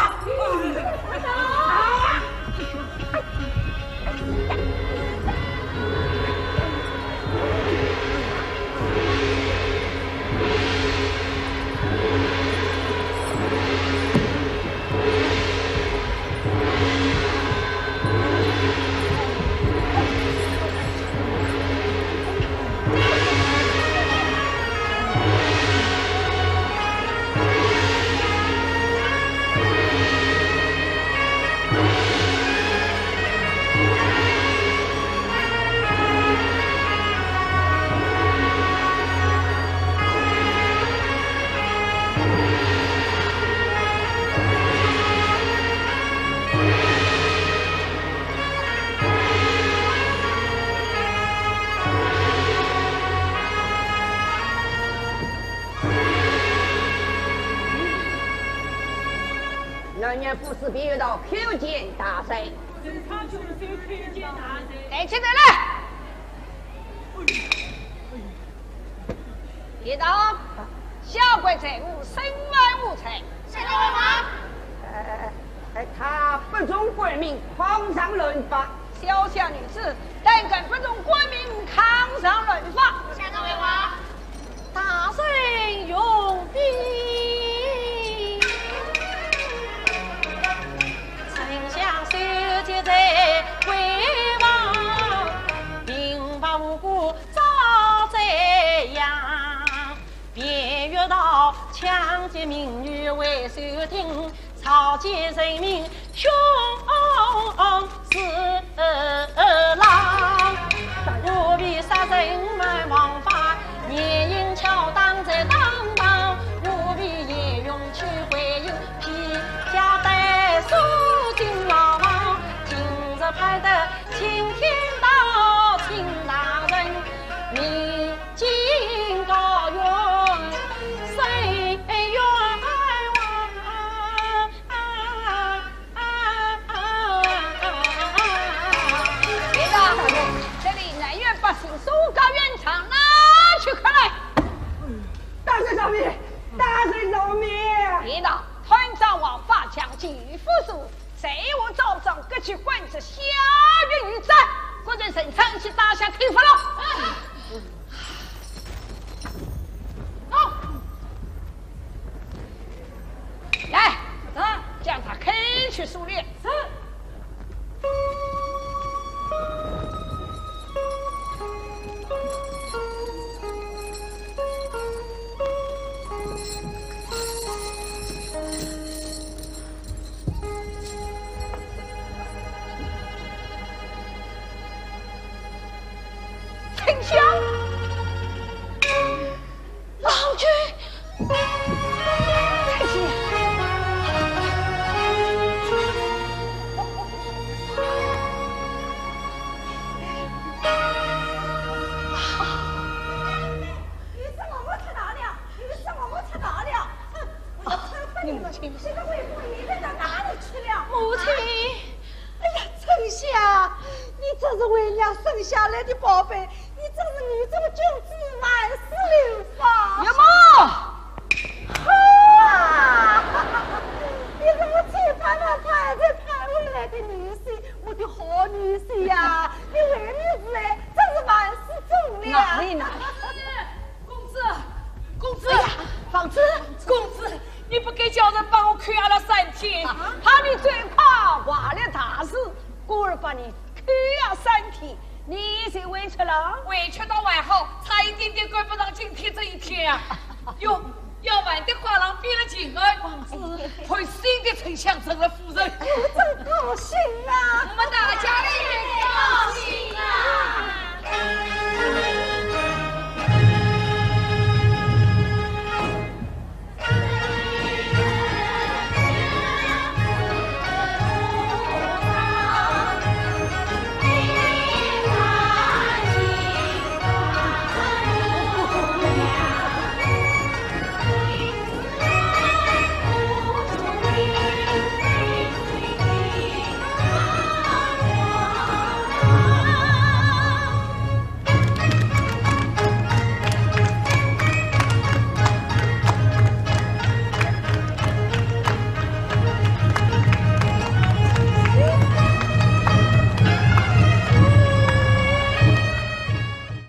人家不是别人到口见大圣，他就是看见大人。来，起来来！一道小鬼财物，身外无财。谁来为王？他不忠国民，匡上论法。小小女子，胆敢不忠国民，抗上论法。谁来为王？大圣用兵。想借名誉为首听，草菅人民凶是狼，何必杀人满王法，夜莺敲当在当当，何必夜用去回应披甲戴书进牢房，今日派得青天到青大人，明镜高云谁冤别的这里南苑百姓苏高原场拿去快来！大帅小民，大帅小民，别的团长王法强举夫书，谁我赵长各去贯彻夏月雨战，国人省长期打下推服了。走，来，将他开去苏列。是。丞相，老君，太监，你怎么没吃大了？你怎么没吃大了？哼，我要惩罚你们！这个魏国你人到哪里去了？母亲。哎呀，丞相，你这是为娘生下来的宝贝，你真是女中君子，万世流芳。有吗？好你怎么欺负那派才派回来的女婿，我的好女婿呀！你为女子哎，真是万事忠良。哪里？公子，房子，公子，你不该叫人帮我看阿拉3天，怕你嘴快坏了大事，故而把你看了3天，你谁委屈了？委屈到外后，差一点点赶不上今天这一天啊！哟，要晚的话，郎变了情儿，公子，会新的丞相成了夫人，我真高兴啊！我们大家